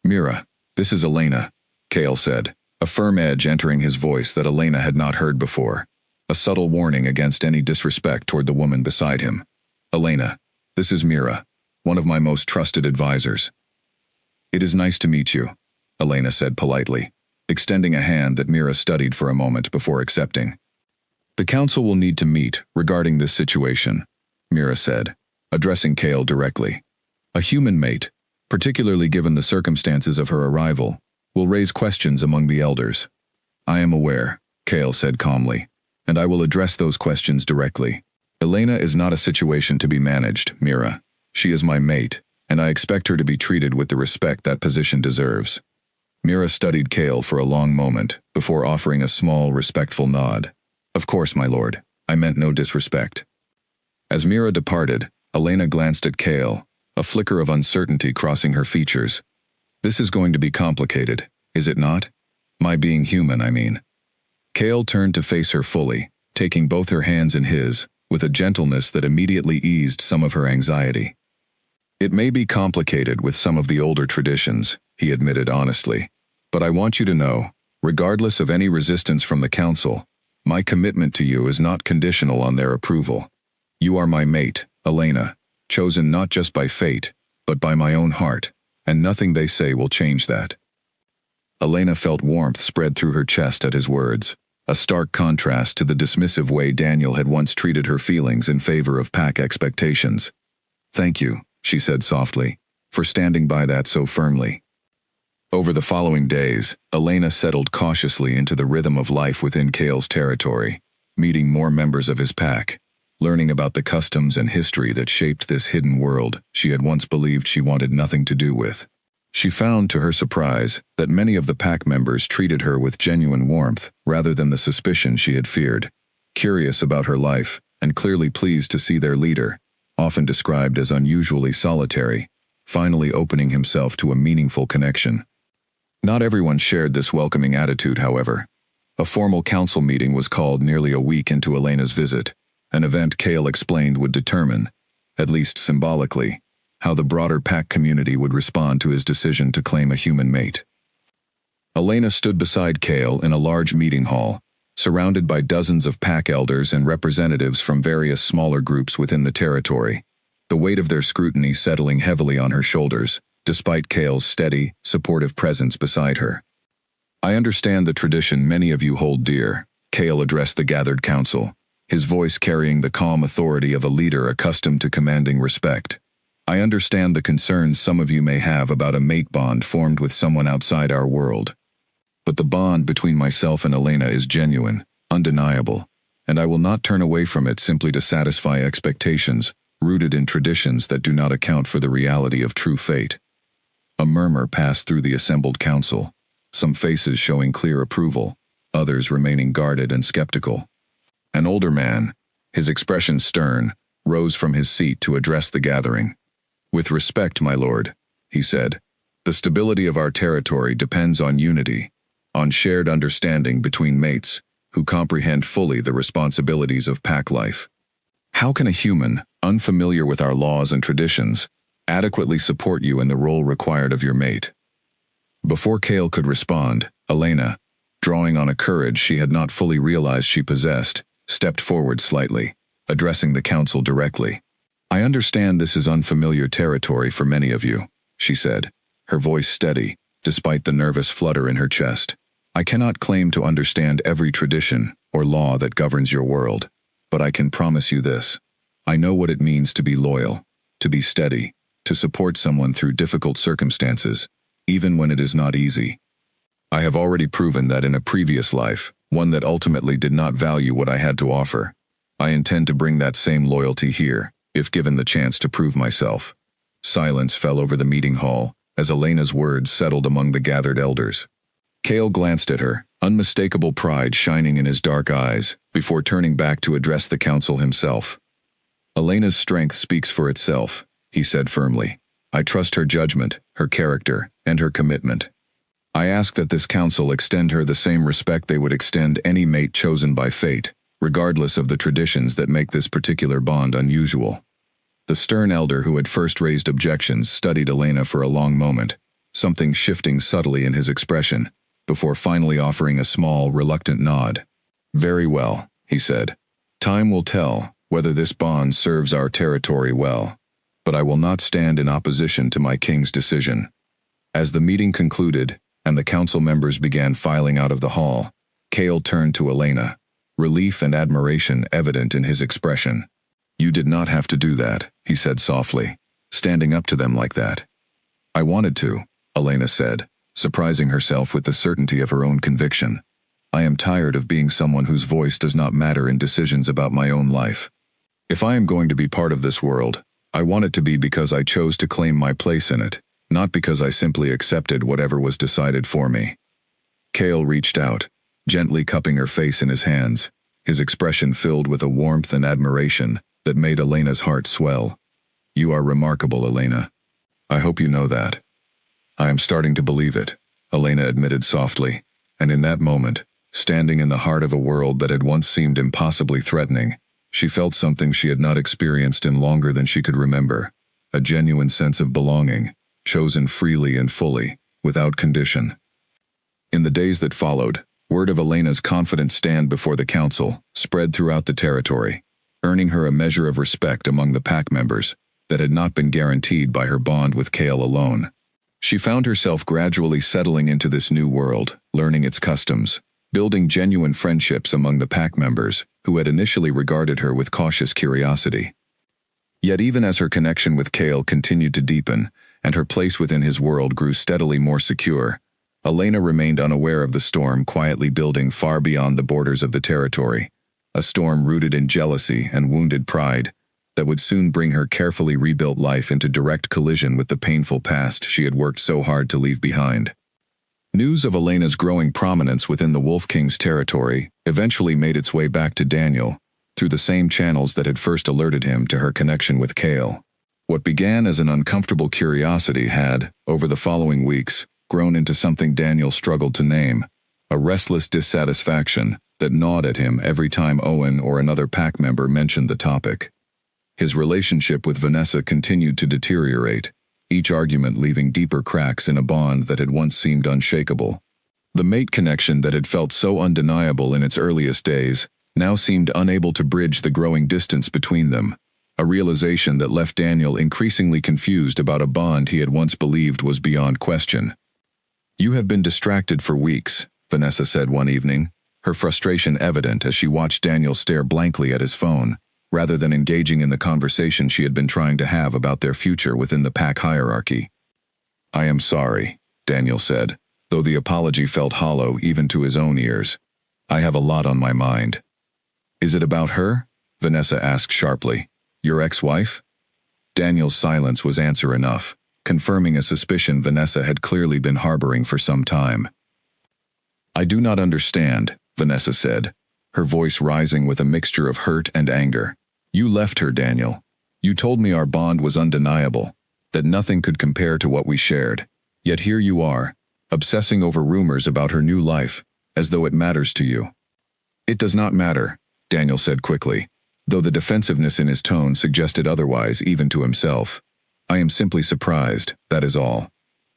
"Mira, this is Elena," Cale said, a firm edge entering his voice that Elena had not heard before, a subtle warning against any disrespect toward the woman beside him. "Elena, this is Mira, one of my most trusted advisors." "It is nice to meet you," Elena said politely, extending a hand that Mira studied for a moment before accepting. "The council will need to meet regarding this situation," Mira said, addressing Cale directly. "A human mate, particularly given the circumstances of her arrival, will raise questions among the elders." "I am aware," Cale said calmly, "and I will address those questions directly. Elena is not a situation to be managed, Mira. She is my mate, and I expect her to be treated with the respect that position deserves." Mira studied Cale for a long moment before offering a small, respectful nod. "Of course, my lord. I meant no disrespect." As Mira departed, Elena glanced at Cale, a flicker of uncertainty crossing her features. "This is going to be complicated, is it not? My being human, I mean." Cale turned to face her fully, taking both her hands in his, with a gentleness that immediately eased some of her anxiety. "It may be complicated with some of the older traditions," he admitted honestly, "but I want you to know, regardless of any resistance from the council, my commitment to you is not conditional on their approval. You are my mate, Elena, chosen not just by fate, but by my own heart, and nothing they say will change that." Elena felt warmth spread through her chest at his words, a stark contrast to the dismissive way Daniel had once treated her feelings in favor of pack expectations. "Thank you," she said softly, "for standing by that so firmly." Over the following days, Elena settled cautiously into the rhythm of life within Cale's territory, meeting more members of his pack, learning about the customs and history that shaped this hidden world she had once believed she wanted nothing to do with. She found, to her surprise, that many of the pack members treated her with genuine warmth rather than the suspicion she had feared, curious about her life and clearly pleased to see their leader, often described as unusually solitary, finally opening himself to a meaningful connection. Not everyone shared this welcoming attitude, however. A formal council meeting was called nearly a week into Elena's visit, an event Cale explained would determine, at least symbolically, how the broader pack community would respond to his decision to claim a human mate. Elena stood beside Cale in a large meeting hall, surrounded by dozens of pack elders and representatives from various smaller groups within the territory. the weight of their scrutiny settling heavily on her shoulders, despite Cale's steady, supportive presence beside her. "I understand the tradition many of you hold dear," Cale addressed the gathered council, his voice carrying the calm authority of a leader accustomed to commanding respect. "I understand the concerns some of you may have about a mate bond formed with someone outside our world. But the bond between myself and Elena is genuine, undeniable, and I will not turn away from it simply to satisfy expectations rooted in traditions that do not account for the reality of true fate." A murmur passed through the assembled council, some faces showing clear approval, others remaining guarded and skeptical. An older man, his expression stern, rose from his seat to address the gathering. "With respect, my lord," he said, "the stability of our territory depends on unity, on shared understanding between mates who comprehend fully the responsibilities of pack life. How can a human, unfamiliar with our laws and traditions, adequately support you in the role required of your mate?" Before Cale could respond, Elena, drawing on a courage she had not fully realized she possessed, stepped forward slightly, addressing the council directly. "I understand this is unfamiliar territory for many of you," she said, her voice steady, despite the nervous flutter in her chest. "I cannot claim to understand every tradition or law that governs your world, but I can promise you this. I know what it means to be loyal, to be steady, to support someone through difficult circumstances, even when it is not easy. I have already proven that in a previous life, one that ultimately did not value what I had to offer. I intend to bring that same loyalty here, if given the chance to prove myself." Silence fell over the meeting hall as Elena's words settled among the gathered elders. Cale glanced at her, unmistakable pride shining in his dark eyes, before turning back to address the council himself. "Elena's strength speaks for itself," he said firmly. "I trust her judgment, her character, and her commitment. I ask that this council extend her the same respect they would extend any mate chosen by fate, regardless of the traditions that make this particular bond unusual." The stern elder who had first raised objections studied Elena for a long moment, something shifting subtly in his expression, before finally offering a small, reluctant nod. "Very well," he said. "Time will tell whether this bond serves our territory well, but I will not stand in opposition to my king's decision." As the meeting concluded, and the council members began filing out of the hall, Cale turned to Elena, relief and admiration evident in his expression. "You did not have to do that," he said softly, "standing up to them like that." "I wanted to," Elena said, surprising herself with the certainty of her own conviction. "I am tired of being someone whose voice does not matter in decisions about my own life. If I am going to be part of this world, I want it to be because I chose to claim my place in it, not because I simply accepted whatever was decided for me." Cale reached out, gently cupping her face in his hands, his expression filled with a warmth and admiration that made Elena's heart swell. "You are remarkable, Elena. I hope you know that." "I am starting to believe it," Elena admitted softly, and in that moment, standing in the heart of a world that had once seemed impossibly threatening, she felt something she had not experienced in longer than she could remember, a genuine sense of belonging, chosen freely and fully, without condition. In the days that followed, word of Elena's confident stand before the council spread throughout the territory, earning her a measure of respect among the pack members that had not been guaranteed by her bond with Cale alone. She found herself gradually settling into this new world, learning its customs, building genuine friendships among the pack members who had initially regarded her with cautious curiosity. Yet even as her connection with Cale continued to deepen, and her place within his world grew steadily more secure, Elena remained unaware of the storm quietly building far beyond the borders of the territory, a storm rooted in jealousy and wounded pride that would soon bring her carefully rebuilt life into direct collision with the painful past she had worked so hard to leave behind. News of Elena's growing prominence within the Wolf King's territory eventually made its way back to Daniel, through the same channels that had first alerted him to her connection with Cale. What began as an uncomfortable curiosity had, over the following weeks, grown into something Daniel struggled to name, a restless dissatisfaction that gnawed at him every time Owen or another pack member mentioned the topic. His relationship with Vanessa continued to deteriorate, each argument leaving deeper cracks in a bond that had once seemed unshakable. The mate connection that had felt so undeniable in its earliest days now seemed unable to bridge the growing distance between them, a realization that left Daniel increasingly confused about a bond he had once believed was beyond question. "You have been distracted for weeks," Vanessa said one evening, her frustration evident as she watched Daniel stare blankly at his phone, rather than engaging in the conversation she had been trying to have about their future within the pack hierarchy. "I am sorry," Daniel said, though the apology felt hollow even to his own ears. "I have a lot on my mind." "Is it about her?" Vanessa asked sharply. "Your ex-wife?" Daniel's silence was answer enough, confirming a suspicion Vanessa had clearly been harboring for some time. "I do not understand," Vanessa said, her voice rising with a mixture of hurt and anger. "You left her, Daniel. You told me our bond was undeniable, that nothing could compare to what we shared. Yet here you are, obsessing over rumors about her new life, as though it matters to you." "It does not matter," Daniel said quickly, though the defensiveness in his tone suggested otherwise even to himself. "I am simply surprised, that is all.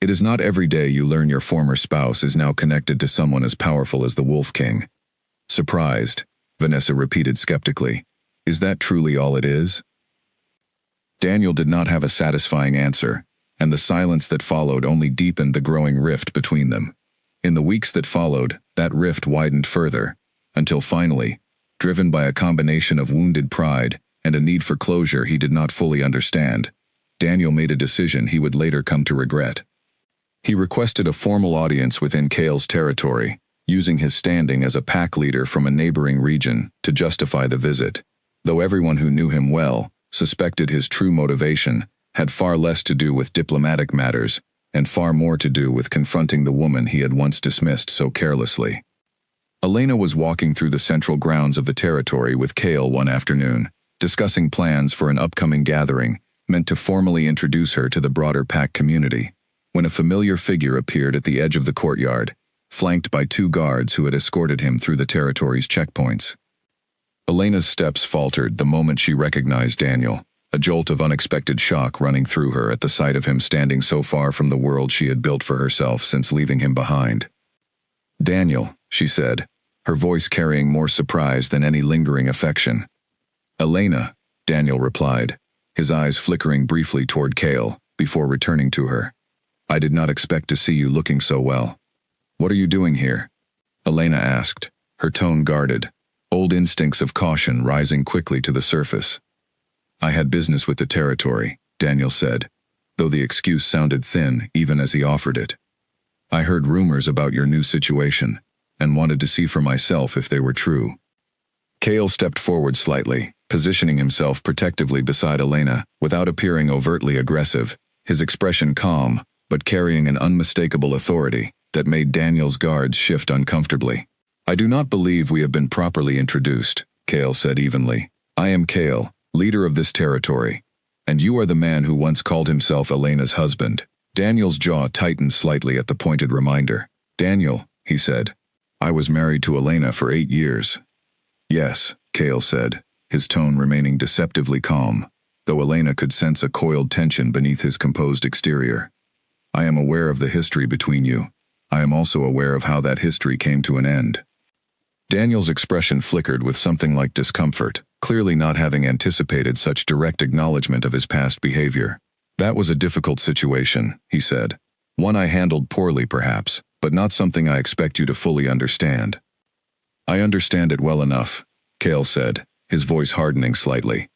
It is not every day you learn your former spouse is now connected to someone as powerful as the Wolf King." "Surprised," Vanessa repeated skeptically. "Is that truly all it is?" Daniel did not have a satisfying answer, and the silence that followed only deepened the growing rift between them. In the weeks that followed, that rift widened further, until finally, driven by a combination of wounded pride and a need for closure he did not fully understand, Daniel made a decision he would later come to regret. He requested a formal audience within Cale's territory, using his standing as a pack leader from a neighboring region to justify the visit, though everyone who knew him well suspected his true motivation had far less to do with diplomatic matters and far more to do with confronting the woman he had once dismissed so carelessly. Elena was walking through the central grounds of the territory with Cale one afternoon, discussing plans for an upcoming gathering meant to formally introduce her to the broader pack community, when a familiar figure appeared at the edge of the courtyard, flanked by two guards who had escorted him through the territory's checkpoints. Elena's steps faltered the moment she recognized Daniel, a jolt of unexpected shock running through her at the sight of him standing so far from the world she had built for herself since leaving him behind. "Daniel," she said, her voice carrying more surprise than any lingering affection. "Elena," Daniel replied, his eyes flickering briefly toward Cale, before returning to her. "I did not expect to see you looking so well." "What are you doing here?" Elena asked, her tone guarded, old instincts of caution rising quickly to the surface. "I had business with the territory," Daniel said, though the excuse sounded thin even as he offered it. "I heard rumors about your new situation, and wanted to see for myself if they were true." Cale stepped forward slightly, positioning himself protectively beside Elena, without appearing overtly aggressive, his expression calm, but carrying an unmistakable authority that made Daniel's guards shift uncomfortably. "I do not believe we have been properly introduced," Cale said evenly. "I am Cale, leader of this territory, and you are the man who once called himself Elena's husband." Daniel's jaw tightened slightly at the pointed reminder. "Daniel," he said, "I was married to Elena for 8 years." "Yes," Cale said, his tone remaining deceptively calm, though Elena could sense a coiled tension beneath his composed exterior. "I am aware of the history between you. I am also aware of how that history came to an end." Daniel's expression flickered with something like discomfort, clearly not having anticipated such direct acknowledgement of his past behavior. "That was a difficult situation," he said. "One I handled poorly perhaps, but not something I expect you to fully understand." "I understand it well enough," Cale said, his voice hardening slightly.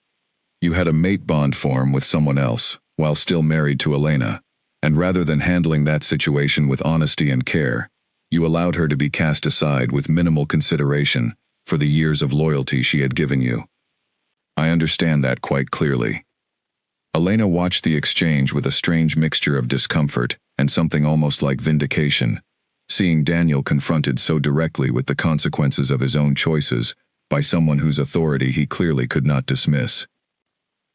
"You had a mate bond form with someone else, while still married to Elena, and rather than handling that situation with honesty and care, you allowed her to be cast aside with minimal consideration for the years of loyalty she had given you. I understand that quite clearly." Elena watched the exchange with a strange mixture of discomfort and something almost like vindication, seeing Daniel confronted so directly with the consequences of his own choices by someone whose authority he clearly could not dismiss.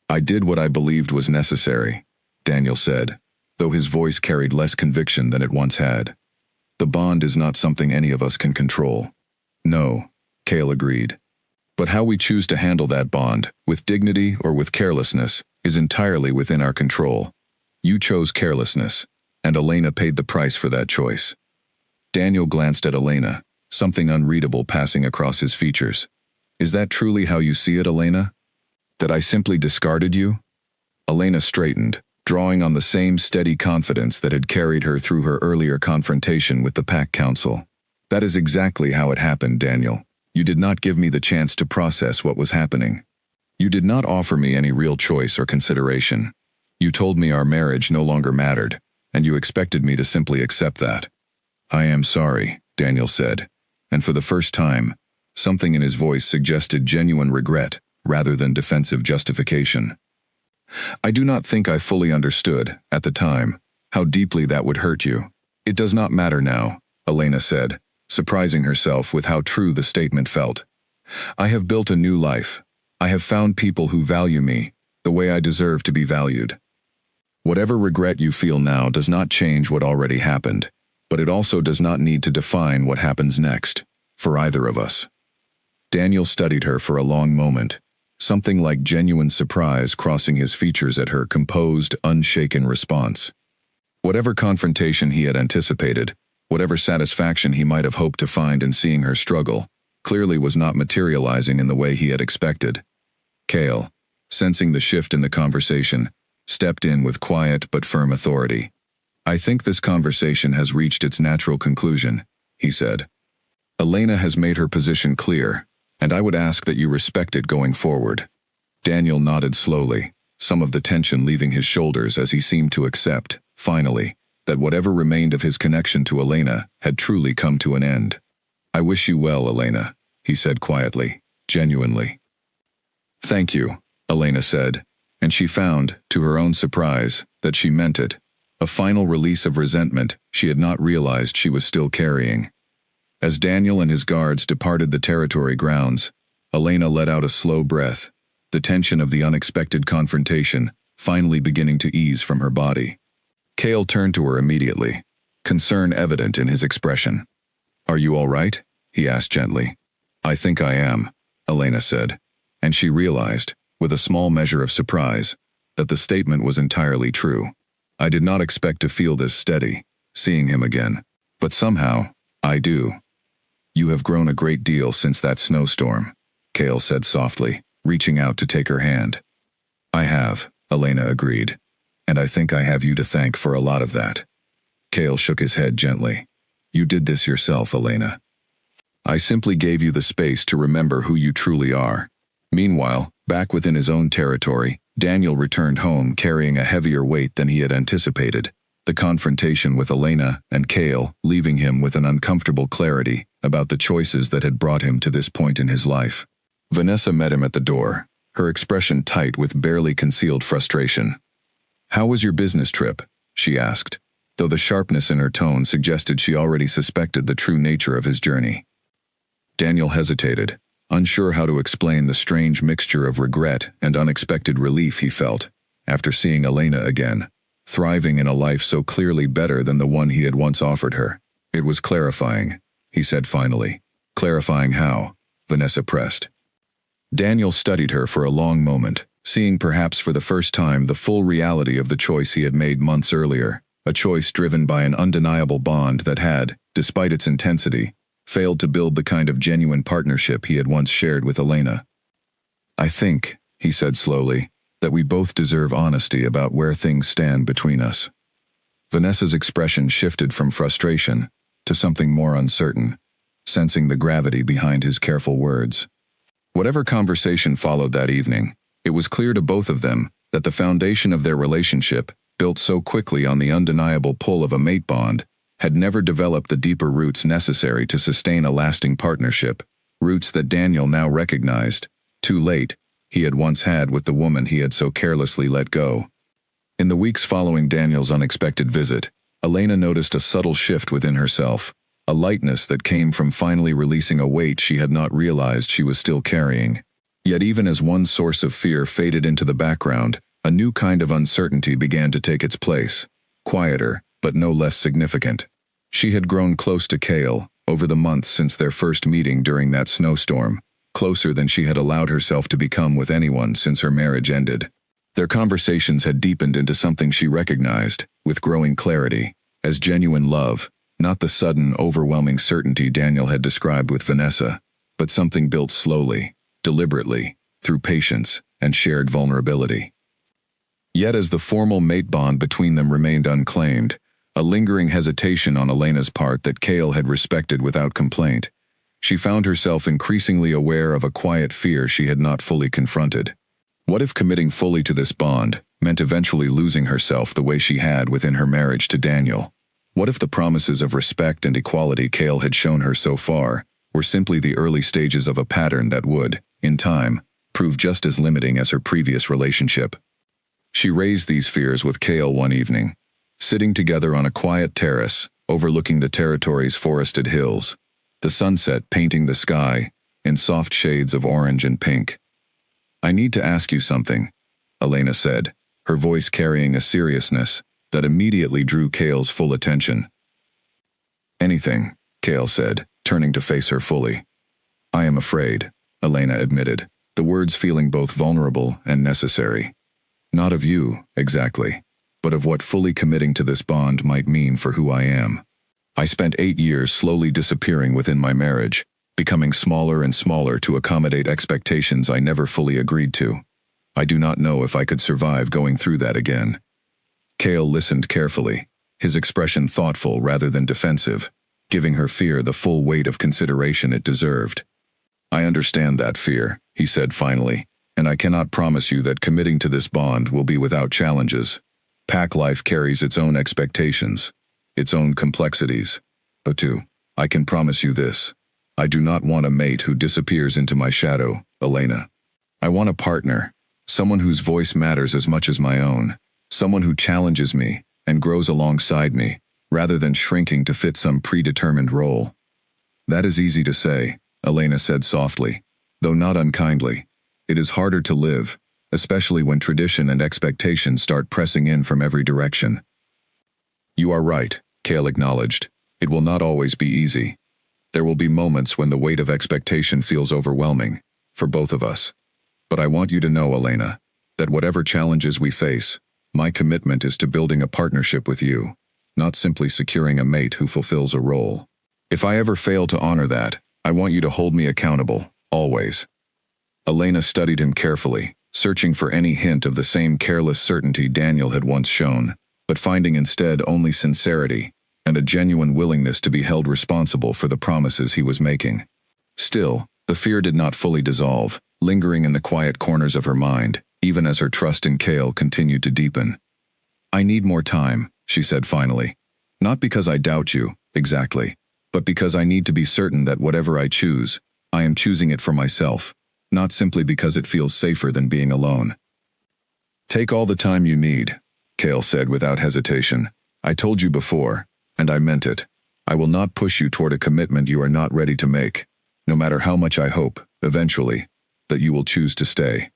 "I did what I believed was necessary," Daniel said, though his voice carried less conviction than it once had. "The bond is not something any of us can control." "No," Cale agreed. "But how we choose to handle that bond, with dignity or with carelessness, is entirely within our control. You chose carelessness, and Elena paid the price for that choice." Daniel glanced at Elena, something unreadable passing across his features. "Is that truly how you see it, Elena?" That I simply discarded you? Elena straightened, drawing on the same steady confidence that had carried her through her earlier confrontation with the Pack Council. That is exactly how it happened, Daniel. You did not give me the chance to process what was happening. You did not offer me any real choice or consideration. You told me our marriage no longer mattered, and you expected me to simply accept that. I am sorry, Daniel said, and for the first time, something in his voice suggested genuine regret rather than defensive justification. I do not think I fully understood, at the time, how deeply that would hurt you. It does not matter now, Elena said, surprising herself with how true the statement felt. I have built a new life. I have found people who value me, the way I deserve to be valued. Whatever regret you feel now does not change what already happened, but it also does not need to define what happens next, for either of us. Daniel studied her for a long moment, something like genuine surprise crossing his features at her composed, unshaken response. Whatever confrontation he had anticipated, whatever satisfaction he might have hoped to find in seeing her struggle, clearly was not materializing in the way he had expected. Cale, sensing the shift in the conversation, stepped in with quiet but firm authority. I think this conversation has reached its natural conclusion, he said. Elena has made her position clear, and I would ask that you respect it going forward. Daniel nodded slowly, some of the tension leaving his shoulders as he seemed to accept, finally, that whatever remained of his connection to Elena had truly come to an end. I wish you well, Elena, he said quietly, genuinely. Thank you, Elena said, and she found, to her own surprise, that she meant it, a final release of resentment she had not realized she was still carrying. As Daniel and his guards departed the territory grounds, Elena let out a slow breath, the tension of the unexpected confrontation finally beginning to ease from her body. Cale turned to her immediately, concern evident in his expression. Are you all right? He asked gently. I think I am, Elena said, and she realized, with a small measure of surprise, that the statement was entirely true. I did not expect to feel this steady, seeing him again, but somehow, I do. You have grown a great deal since that snowstorm, Cale said softly, reaching out to take her hand. I have, Elena agreed, and I think I have you to thank for a lot of that. Cale shook his head gently. You did this yourself, Elena. I simply gave you the space to remember who you truly are. Meanwhile, back within his own territory, Daniel returned home carrying a heavier weight than he had anticipated, the confrontation with Elena and Cale leaving him with an uncomfortable clarity about the choices that had brought him to this point in his life. Vanessa met him at the door, her expression tight with barely concealed frustration. How was your business trip? She asked, though the sharpness in her tone suggested she already suspected the true nature of his journey. Daniel hesitated, unsure how to explain the strange mixture of regret and unexpected relief he felt after seeing Elena again, thriving in a life so clearly better than the one he had once offered her. It was clarifying, he said finally. Clarifying how? Vanessa pressed. Daniel studied her for a long moment, seeing perhaps for the first time the full reality of the choice he had made months earlier, a choice driven by an undeniable bond that had, despite its intensity, failed to build the kind of genuine partnership he had once shared with Elena. I think, he said slowly, that we both deserve honesty about where things stand between us. Vanessa's expression shifted from frustration to something more uncertain, sensing the gravity behind his careful words. Whatever conversation followed that evening, it was clear to both of them that the foundation of their relationship, built so quickly on the undeniable pull of a mate bond, had never developed the deeper roots necessary to sustain a lasting partnership, roots that Daniel now recognized, too late, he had once had with the woman he had so carelessly let go. In the weeks following Daniel's unexpected visit, Elena noticed a subtle shift within herself, a lightness that came from finally releasing a weight she had not realized she was still carrying. Yet even as one source of fear faded into the background, a new kind of uncertainty began to take its place, quieter, but no less significant. She had grown close to Cale, over the months since their first meeting during that snowstorm, closer than she had allowed herself to become with anyone since her marriage ended. Their conversations had deepened into something she recognized, with growing clarity, as genuine love, not the sudden, overwhelming certainty Daniel had described with Vanessa, but something built slowly, deliberately, through patience and shared vulnerability. Yet as the formal mate bond between them remained unclaimed, a lingering hesitation on Elena's part that Cale had respected without complaint, she found herself increasingly aware of a quiet fear she had not fully confronted. What if committing fully to this bond meant eventually losing herself the way she had within her marriage to Daniel? What if the promises of respect and equality Cale had shown her so far were simply the early stages of a pattern that would, in time, prove just as limiting as her previous relationship? She raised these fears with Cale one evening, sitting together on a quiet terrace overlooking the territory's forested hills, the sunset painting the sky in soft shades of orange and pink. "I need to ask you something," Elena said, her voice carrying a seriousness that immediately drew Cale's full attention. "Anything," Cale said, turning to face her fully. "I am afraid," Elena admitted, the words feeling both vulnerable and necessary. "Not of you, exactly, but of what fully committing to this bond might mean for who I am. I spent 8 years slowly disappearing within my marriage, becoming smaller and smaller to accommodate expectations I never fully agreed to. I do not know if I could survive going through that again." Cale listened carefully, his expression thoughtful rather than defensive, giving her fear the full weight of consideration it deserved. "I understand that fear," he said finally, "and I cannot promise you that committing to this bond will be without challenges. Pack life carries its own expectations, its own complexities. But too, I can promise you this. I do not want a mate who disappears into my shadow, Elena. I want a partner, someone whose voice matters as much as my own, someone who challenges me and grows alongside me, rather than shrinking to fit some predetermined role." "That is easy to say," Elena said softly, though not unkindly. "It is harder to live, especially when tradition and expectation start pressing in from every direction." "You are right," Cale acknowledged. "It will not always be easy. There will be moments when the weight of expectation feels overwhelming, for both of us. But I want you to know, Elena, that whatever challenges we face, my commitment is to building a partnership with you, not simply securing a mate who fulfills a role. If I ever fail to honor that, I want you to hold me accountable, always." Elena studied him carefully, searching for any hint of the same careless certainty Daniel had once shown, but finding instead only sincerity and a genuine willingness to be held responsible for the promises he was making. Still, the fear did not fully dissolve, lingering in the quiet corners of her mind, even as her trust in Cale continued to deepen. "I need more time," she said finally. "Not because I doubt you, exactly, but because I need to be certain that whatever I choose, I am choosing it for myself, not simply because it feels safer than being alone." "Take all the time you need," Cale said without hesitation. "I told you before, and I meant it. I will not push you toward a commitment you are not ready to make, no matter how much I hope, eventually, that you will choose to stay."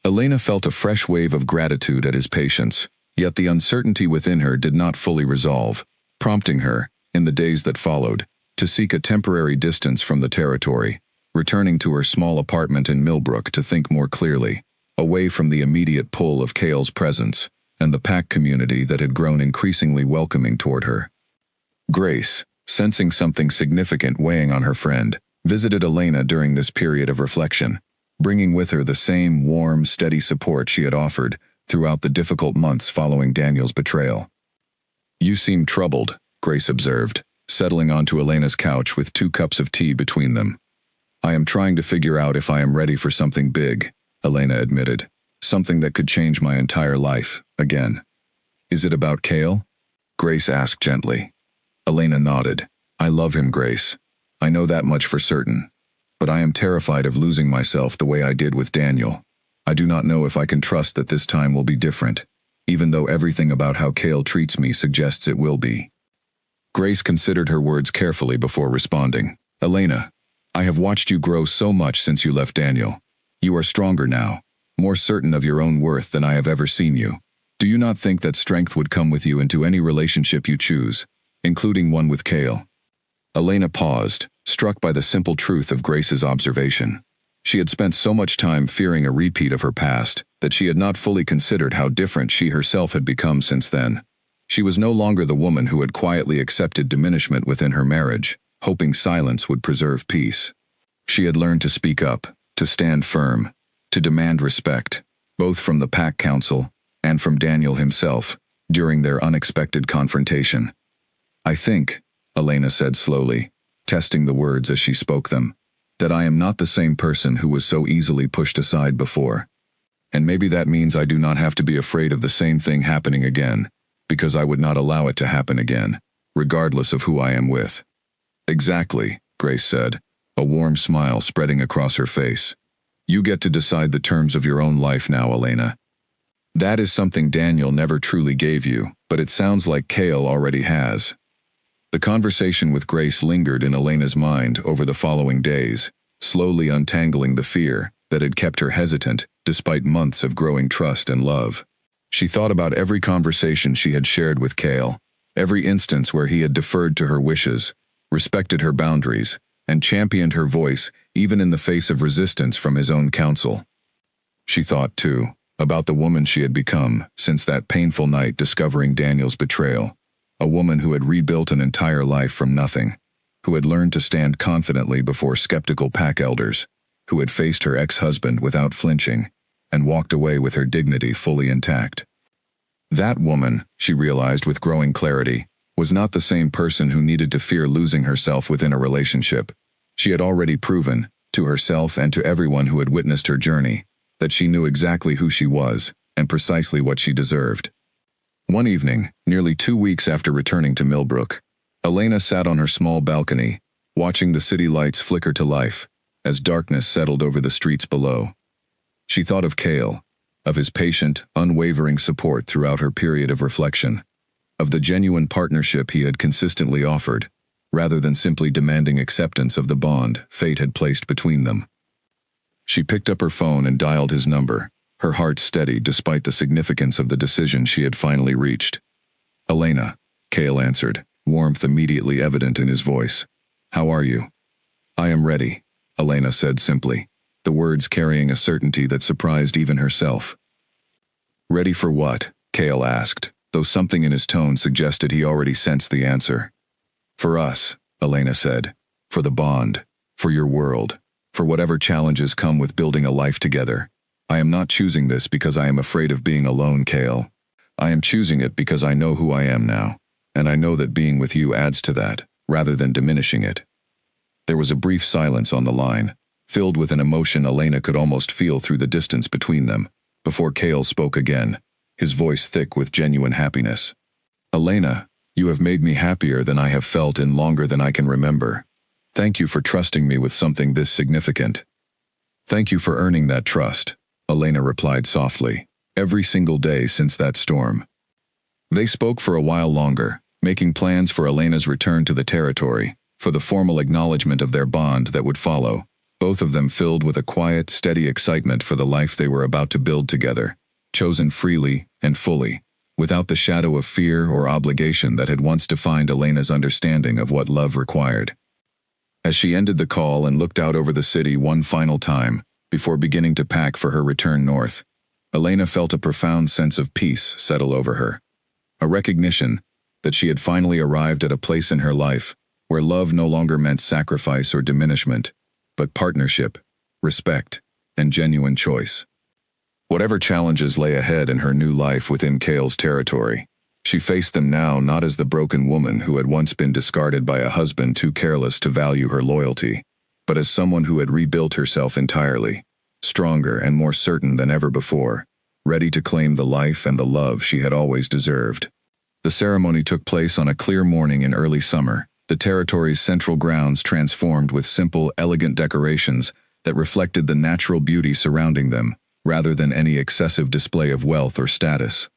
Elena felt a fresh wave of gratitude at his patience, yet the uncertainty within her did not fully resolve, prompting her, in the days that followed, to seek a temporary distance from the territory, returning to her small apartment in Millbrook to think more clearly, away from the immediate pull of Cale's presence and the pack community that had grown increasingly welcoming toward her. Grace, sensing something significant weighing on her friend, visited Elena during this period of reflection, bringing with her the same warm, steady support she had offered throughout the difficult months following Daniel's betrayal. "You seem troubled," Grace observed, settling onto Elena's couch with 2 cups of tea between them. "I am trying to figure out if I am ready for something big," Elena admitted. "Something that could change my entire life, again." "Is it about Cale?" Grace asked gently. Elena nodded. "I love him, Grace. I know that much for certain. But I am terrified of losing myself the way I did with Daniel. I do not know if I can trust that this time will be different, even though everything about how Cale treats me suggests it will be." Grace considered her words carefully before responding. "Elena, I have watched you grow so much since you left Daniel. You are stronger now, more certain of your own worth than I have ever seen you. Do you not think that strength would come with you into any relationship you choose, including one with Cale?" Elena paused, struck by the simple truth of Grace's observation. She had spent so much time fearing a repeat of her past that she had not fully considered how different she herself had become since then. She was no longer the woman who had quietly accepted diminishment within her marriage, hoping silence would preserve peace. She had learned to speak up, to stand firm, to demand respect, both from the pack council and from Daniel himself, during their unexpected confrontation. "I think," Elena said slowly, testing the words as she spoke them, "that I am not the same person who was so easily pushed aside before. And maybe that means I do not have to be afraid of the same thing happening again, because I would not allow it to happen again, regardless of who I am with." "Exactly," Grace said, a warm smile spreading across her face. "You get to decide the terms of your own life now, Elena. That is something Daniel never truly gave you, but it sounds like Cale already has." The conversation with Grace lingered in Elena's mind over the following days, slowly untangling the fear that had kept her hesitant despite months of growing trust and love. She thought about every conversation she had shared with Cale, every instance where he had deferred to her wishes, respected her boundaries, and championed her voice even in the face of resistance from his own counsel. She thought, too, about the woman she had become since that painful night discovering Daniel's betrayal, a woman who had rebuilt an entire life from nothing, who had learned to stand confidently before skeptical pack elders, who had faced her ex-husband without flinching, and walked away with her dignity fully intact. That woman, she realized with growing clarity, was not the same person who needed to fear losing herself within a relationship. She had already proven, to herself and to everyone who had witnessed her journey, that she knew exactly who she was and precisely what she deserved. One evening, nearly 2 weeks after returning to Millbrook, Elena sat on her small balcony, watching the city lights flicker to life as darkness settled over the streets below. She thought of Cale, of his patient, unwavering support throughout her period of reflection, of the genuine partnership he had consistently offered, rather than simply demanding acceptance of the bond fate had placed between them. She picked up her phone and dialed his number, her heart steady despite the significance of the decision she had finally reached. "Elena," Cale answered, warmth immediately evident in his voice. "How are you?" "I am ready," Elena said simply, the words carrying a certainty that surprised even herself. "Ready for what?" Cale asked, though something in his tone suggested he already sensed the answer. "For us," Elena said. "For the bond. For your world. For whatever challenges come with building a life together. I am not choosing this because I am afraid of being alone, Cale. I am choosing it because I know who I am now, and I know that being with you adds to that, rather than diminishing it." There was a brief silence on the line, filled with an emotion Elena could almost feel through the distance between them, before Cale spoke again, his voice thick with genuine happiness. "Elena, you have made me happier than I have felt in longer than I can remember. Thank you for trusting me with something this significant." "Thank you for earning that trust," Elena replied softly, "every single day since that storm." They spoke for a while longer, making plans for Elena's return to the territory, for the formal acknowledgement of their bond that would follow, both of them filled with a quiet, steady excitement for the life they were about to build together, chosen freely and fully, without the shadow of fear or obligation that had once defined Elena's understanding of what love required. As she ended the call and looked out over the city one final time, before beginning to pack for her return north, Elena felt a profound sense of peace settle over her. A recognition that she had finally arrived at a place in her life where love no longer meant sacrifice or diminishment, but partnership, respect, and genuine choice. Whatever challenges lay ahead in her new life within Cale's territory, she faced them now not as the broken woman who had once been discarded by a husband too careless to value her loyalty, but as someone who had rebuilt herself entirely, stronger and more certain than ever before, ready to claim the life and the love she had always deserved. The ceremony took place on a clear morning in early summer, the territory's central grounds transformed with simple, elegant decorations that reflected the natural beauty surrounding them, rather than any excessive display of wealth or status.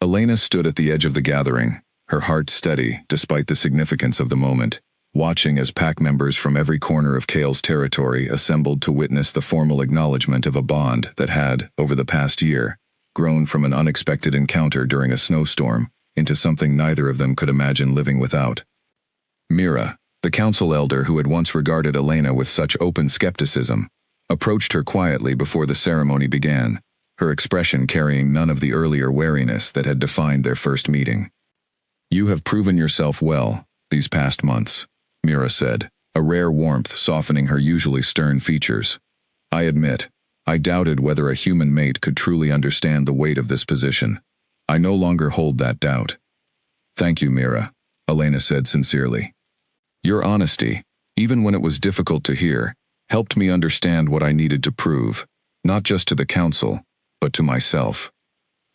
Elena stood at the edge of the gathering, her heart steady despite the significance of the moment, watching as pack members from every corner of Cale's territory assembled to witness the formal acknowledgement of a bond that had, over the past year, grown from an unexpected encounter during a snowstorm into something neither of them could imagine living without. Mira, the council elder who had once regarded Elena with such open skepticism, approached her quietly before the ceremony began, her expression carrying none of the earlier wariness that had defined their first meeting. "You have proven yourself well these past months," Mira said, a rare warmth softening her usually stern features. "I admit, I doubted whether a human mate could truly understand the weight of this position. I no longer hold that doubt. Thank you, Mira, Elena said sincerely. Your honesty, even when it was difficult to hear, helped me understand what I needed to prove, not just to the council, but to myself.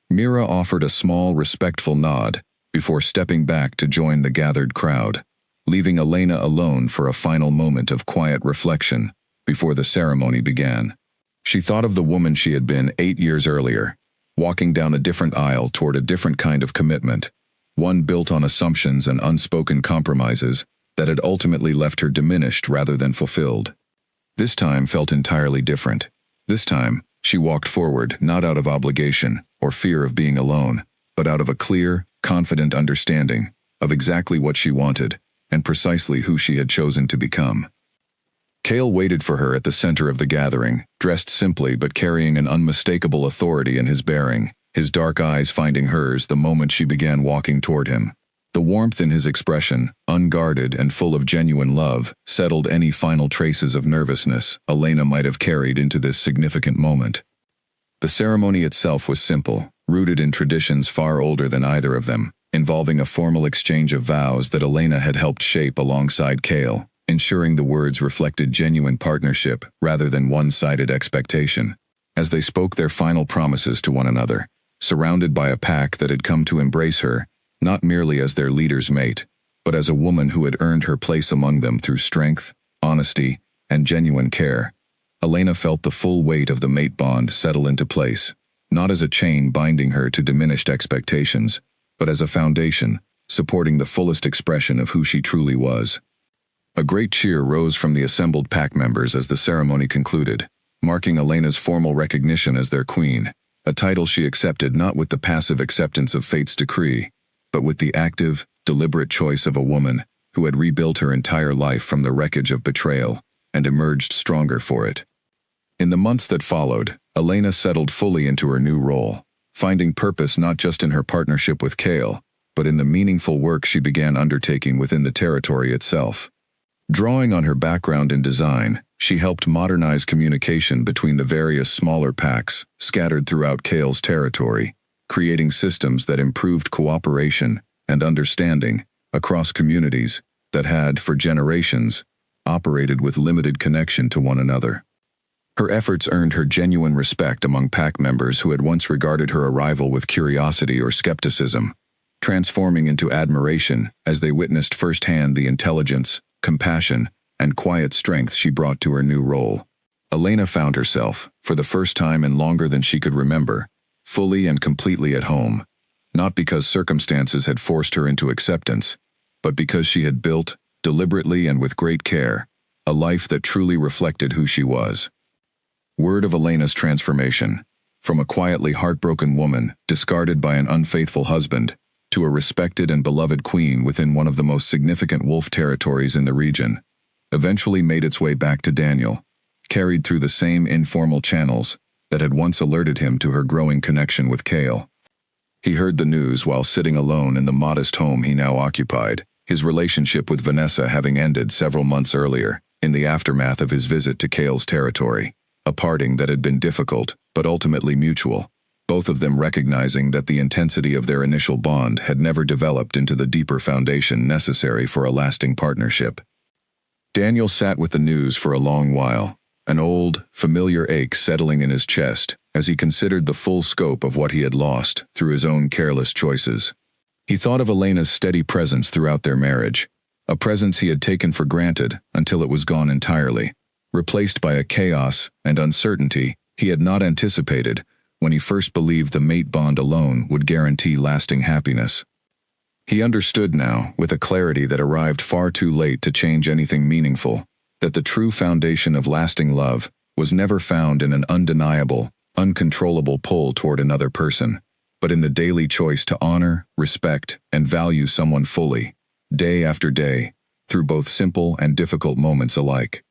Mira offered a small, respectful nod before stepping back to join the gathered crowd, leaving Elena alone for a final moment of quiet reflection before the ceremony began. She thought of the woman she had been 8 years earlier, walking down a different aisle toward a different kind of commitment, one built on assumptions and unspoken compromises that had ultimately left her diminished rather than fulfilled. This time felt entirely different. This time, she walked forward not out of obligation or fear of being alone, but out of a clear, confident understanding of exactly what she wanted and precisely who she had chosen to become. Cale waited for her at the center of the gathering, dressed simply but carrying an unmistakable authority in his bearing, his dark eyes finding hers the moment she began walking toward him. The warmth in his expression, unguarded and full of genuine love, settled any final traces of nervousness Elena might have carried into this significant moment. The ceremony itself was simple, rooted in traditions far older than either of them, involving a formal exchange of vows that Elena had helped shape alongside Cale, ensuring the words reflected genuine partnership rather than one-sided expectation. As they spoke their final promises to one another, surrounded by a pack that had come to embrace her, not merely as their leader's mate, but as a woman who had earned her place among them through strength, honesty, and genuine care, Elena felt the full weight of the mate bond settle into place, not as a chain binding her to diminished expectations, but as a foundation, supporting the fullest expression of who she truly was. A great cheer rose from the assembled pack members as the ceremony concluded, marking Elena's formal recognition as their queen, a title she accepted not with the passive acceptance of fate's decree, but with the active, deliberate choice of a woman who had rebuilt her entire life from the wreckage of betrayal and emerged stronger for it. In the months that followed, Elena settled fully into her new role, finding purpose not just in her partnership with Cale, but in the meaningful work she began undertaking within the territory itself. Drawing on her background in design, she helped modernize communication between the various smaller packs scattered throughout Cale's territory, creating systems that improved cooperation and understanding across communities that had, for generations, operated with limited connection to one another. Her efforts earned her genuine respect among pack members who had once regarded her arrival with curiosity or skepticism, transforming into admiration as they witnessed firsthand the intelligence, compassion, and quiet strength she brought to her new role. Elena found herself, for the first time in longer than she could remember, fully and completely at home, not because circumstances had forced her into acceptance, but because she had built, deliberately and with great care, a life that truly reflected who she was. Word of Elena's transformation, from a quietly heartbroken woman discarded by an unfaithful husband, to a respected and beloved queen within one of the most significant wolf territories in the region, eventually made its way back to Daniel, carried through the same informal channels that had once alerted him to her growing connection with Cale. He heard the news while sitting alone in the modest home he now occupied, his relationship with Vanessa having ended several months earlier, in the aftermath of his visit to Cale's territory, a parting that had been difficult, but ultimately mutual, both of them recognizing that the intensity of their initial bond had never developed into the deeper foundation necessary for a lasting partnership. Daniel sat with the news for a long while, an old, familiar ache settling in his chest as he considered the full scope of what he had lost through his own careless choices. He thought of Elena's steady presence throughout their marriage, a presence he had taken for granted until it was gone entirely, replaced by a chaos and uncertainty he had not anticipated when he first believed the mate bond alone would guarantee lasting happiness. He understood now, with a clarity that arrived far too late to change anything meaningful, that the true foundation of lasting love was never found in an undeniable, uncontrollable pull toward another person, but in the daily choice to honor, respect, and value someone fully, day after day, through both simple and difficult moments alike.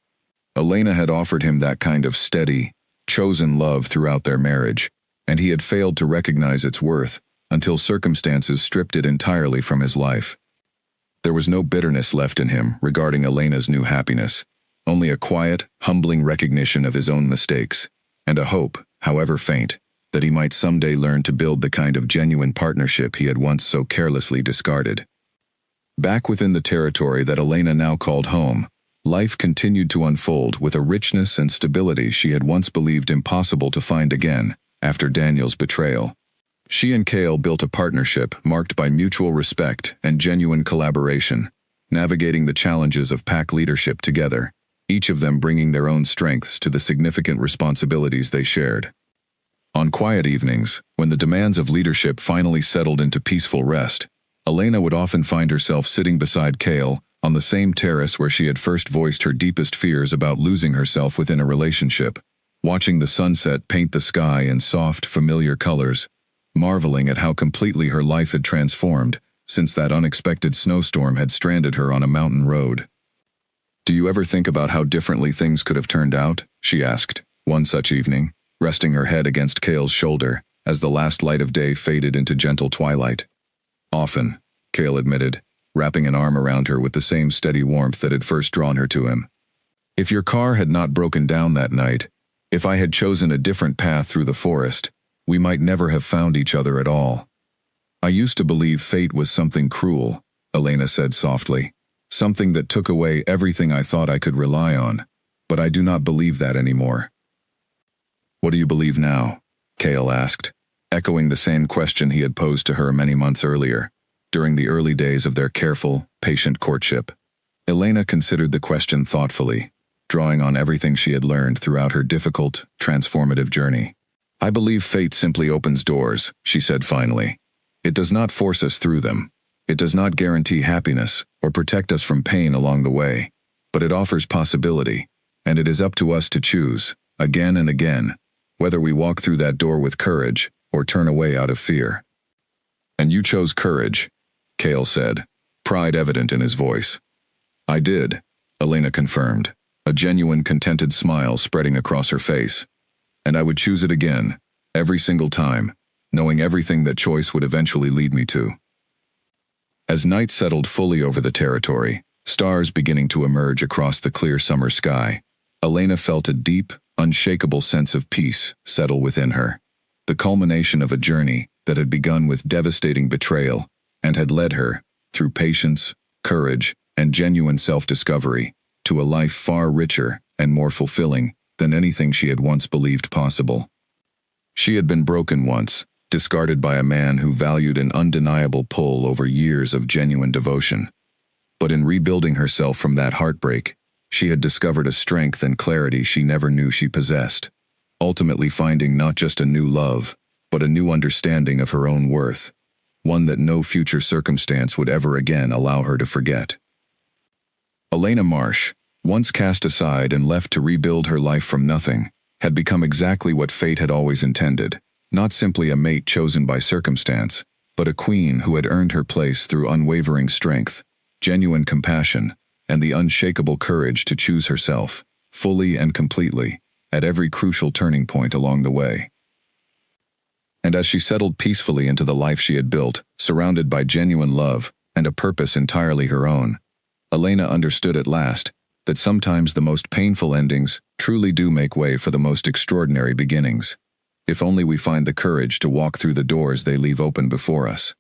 Elena had offered him that kind of steady, chosen love throughout their marriage, and he had failed to recognize its worth until circumstances stripped it entirely from his life. There was no bitterness left in him regarding Elena's new happiness, only a quiet, humbling recognition of his own mistakes, and a hope, however faint, that he might someday learn to build the kind of genuine partnership he had once so carelessly discarded. Back within the territory that Elena now called home, life continued to unfold with a richness and stability she had once believed impossible to find again after Daniel's betrayal. She and Cale built a partnership marked by mutual respect and genuine collaboration, navigating the challenges of pack leadership together, each of them bringing their own strengths to the significant responsibilities they shared. On quiet evenings, when the demands of leadership finally settled into peaceful rest, Elena would often find herself sitting beside Cale on the same terrace where she had first voiced her deepest fears about losing herself within a relationship, watching the sunset paint the sky in soft, familiar colors, marveling at how completely her life had transformed since that unexpected snowstorm had stranded her on a mountain road. "Do you ever think about how differently things could have turned out?" she asked, one such evening, resting her head against Cale's shoulder as the last light of day faded into gentle twilight. "Often," Cale admitted, wrapping an arm around her with the same steady warmth that had first drawn her to him. "If your car had not broken down that night, if I had chosen a different path through the forest, we might never have found each other at all. I used to believe fate was something cruel," Elena said softly, "something that took away everything I thought I could rely on, but I do not believe that anymore." "What do you believe now?" Cale asked, echoing the same question he had posed to her many months earlier, during the early days of their careful, patient courtship. Elena considered the question thoughtfully, drawing on everything she had learned throughout her difficult, transformative journey. "I believe fate simply opens doors," she said finally. "It does not force us through them. It does not guarantee happiness or protect us from pain along the way, but it offers possibility, and it is up to us to choose, again and again, whether we walk through that door with courage or turn away out of fear." "And you chose courage," Cale said, pride evident in his voice. "I did," Elena confirmed, a genuine contented smile spreading across her face. "And I would choose it again, every single time, knowing everything that choice would eventually lead me to." As night settled fully over the territory, stars beginning to emerge across the clear summer sky, Elena felt a deep, unshakable sense of peace settle within her, the culmination of a journey that had begun with devastating betrayal and had led her, through patience, courage, and genuine self-discovery, to a life far richer and more fulfilling than anything she had once believed possible. She had been broken once, discarded by a man who valued an undeniable pull over years of genuine devotion. But in rebuilding herself from that heartbreak, she had discovered a strength and clarity she never knew she possessed, ultimately finding not just a new love, but a new understanding of her own worth, one that no future circumstance would ever again allow her to forget. Elena Marsh, once cast aside and left to rebuild her life from nothing, had become exactly what fate had always intended, not simply a mate chosen by circumstance, but a queen who had earned her place through unwavering strength, genuine compassion, and the unshakable courage to choose herself, fully and completely, at every crucial turning point along the way. And as she settled peacefully into the life she had built, surrounded by genuine love and a purpose entirely her own, Elena understood at last that sometimes the most painful endings truly do make way for the most extraordinary beginnings, if only we find the courage to walk through the doors they leave open before us.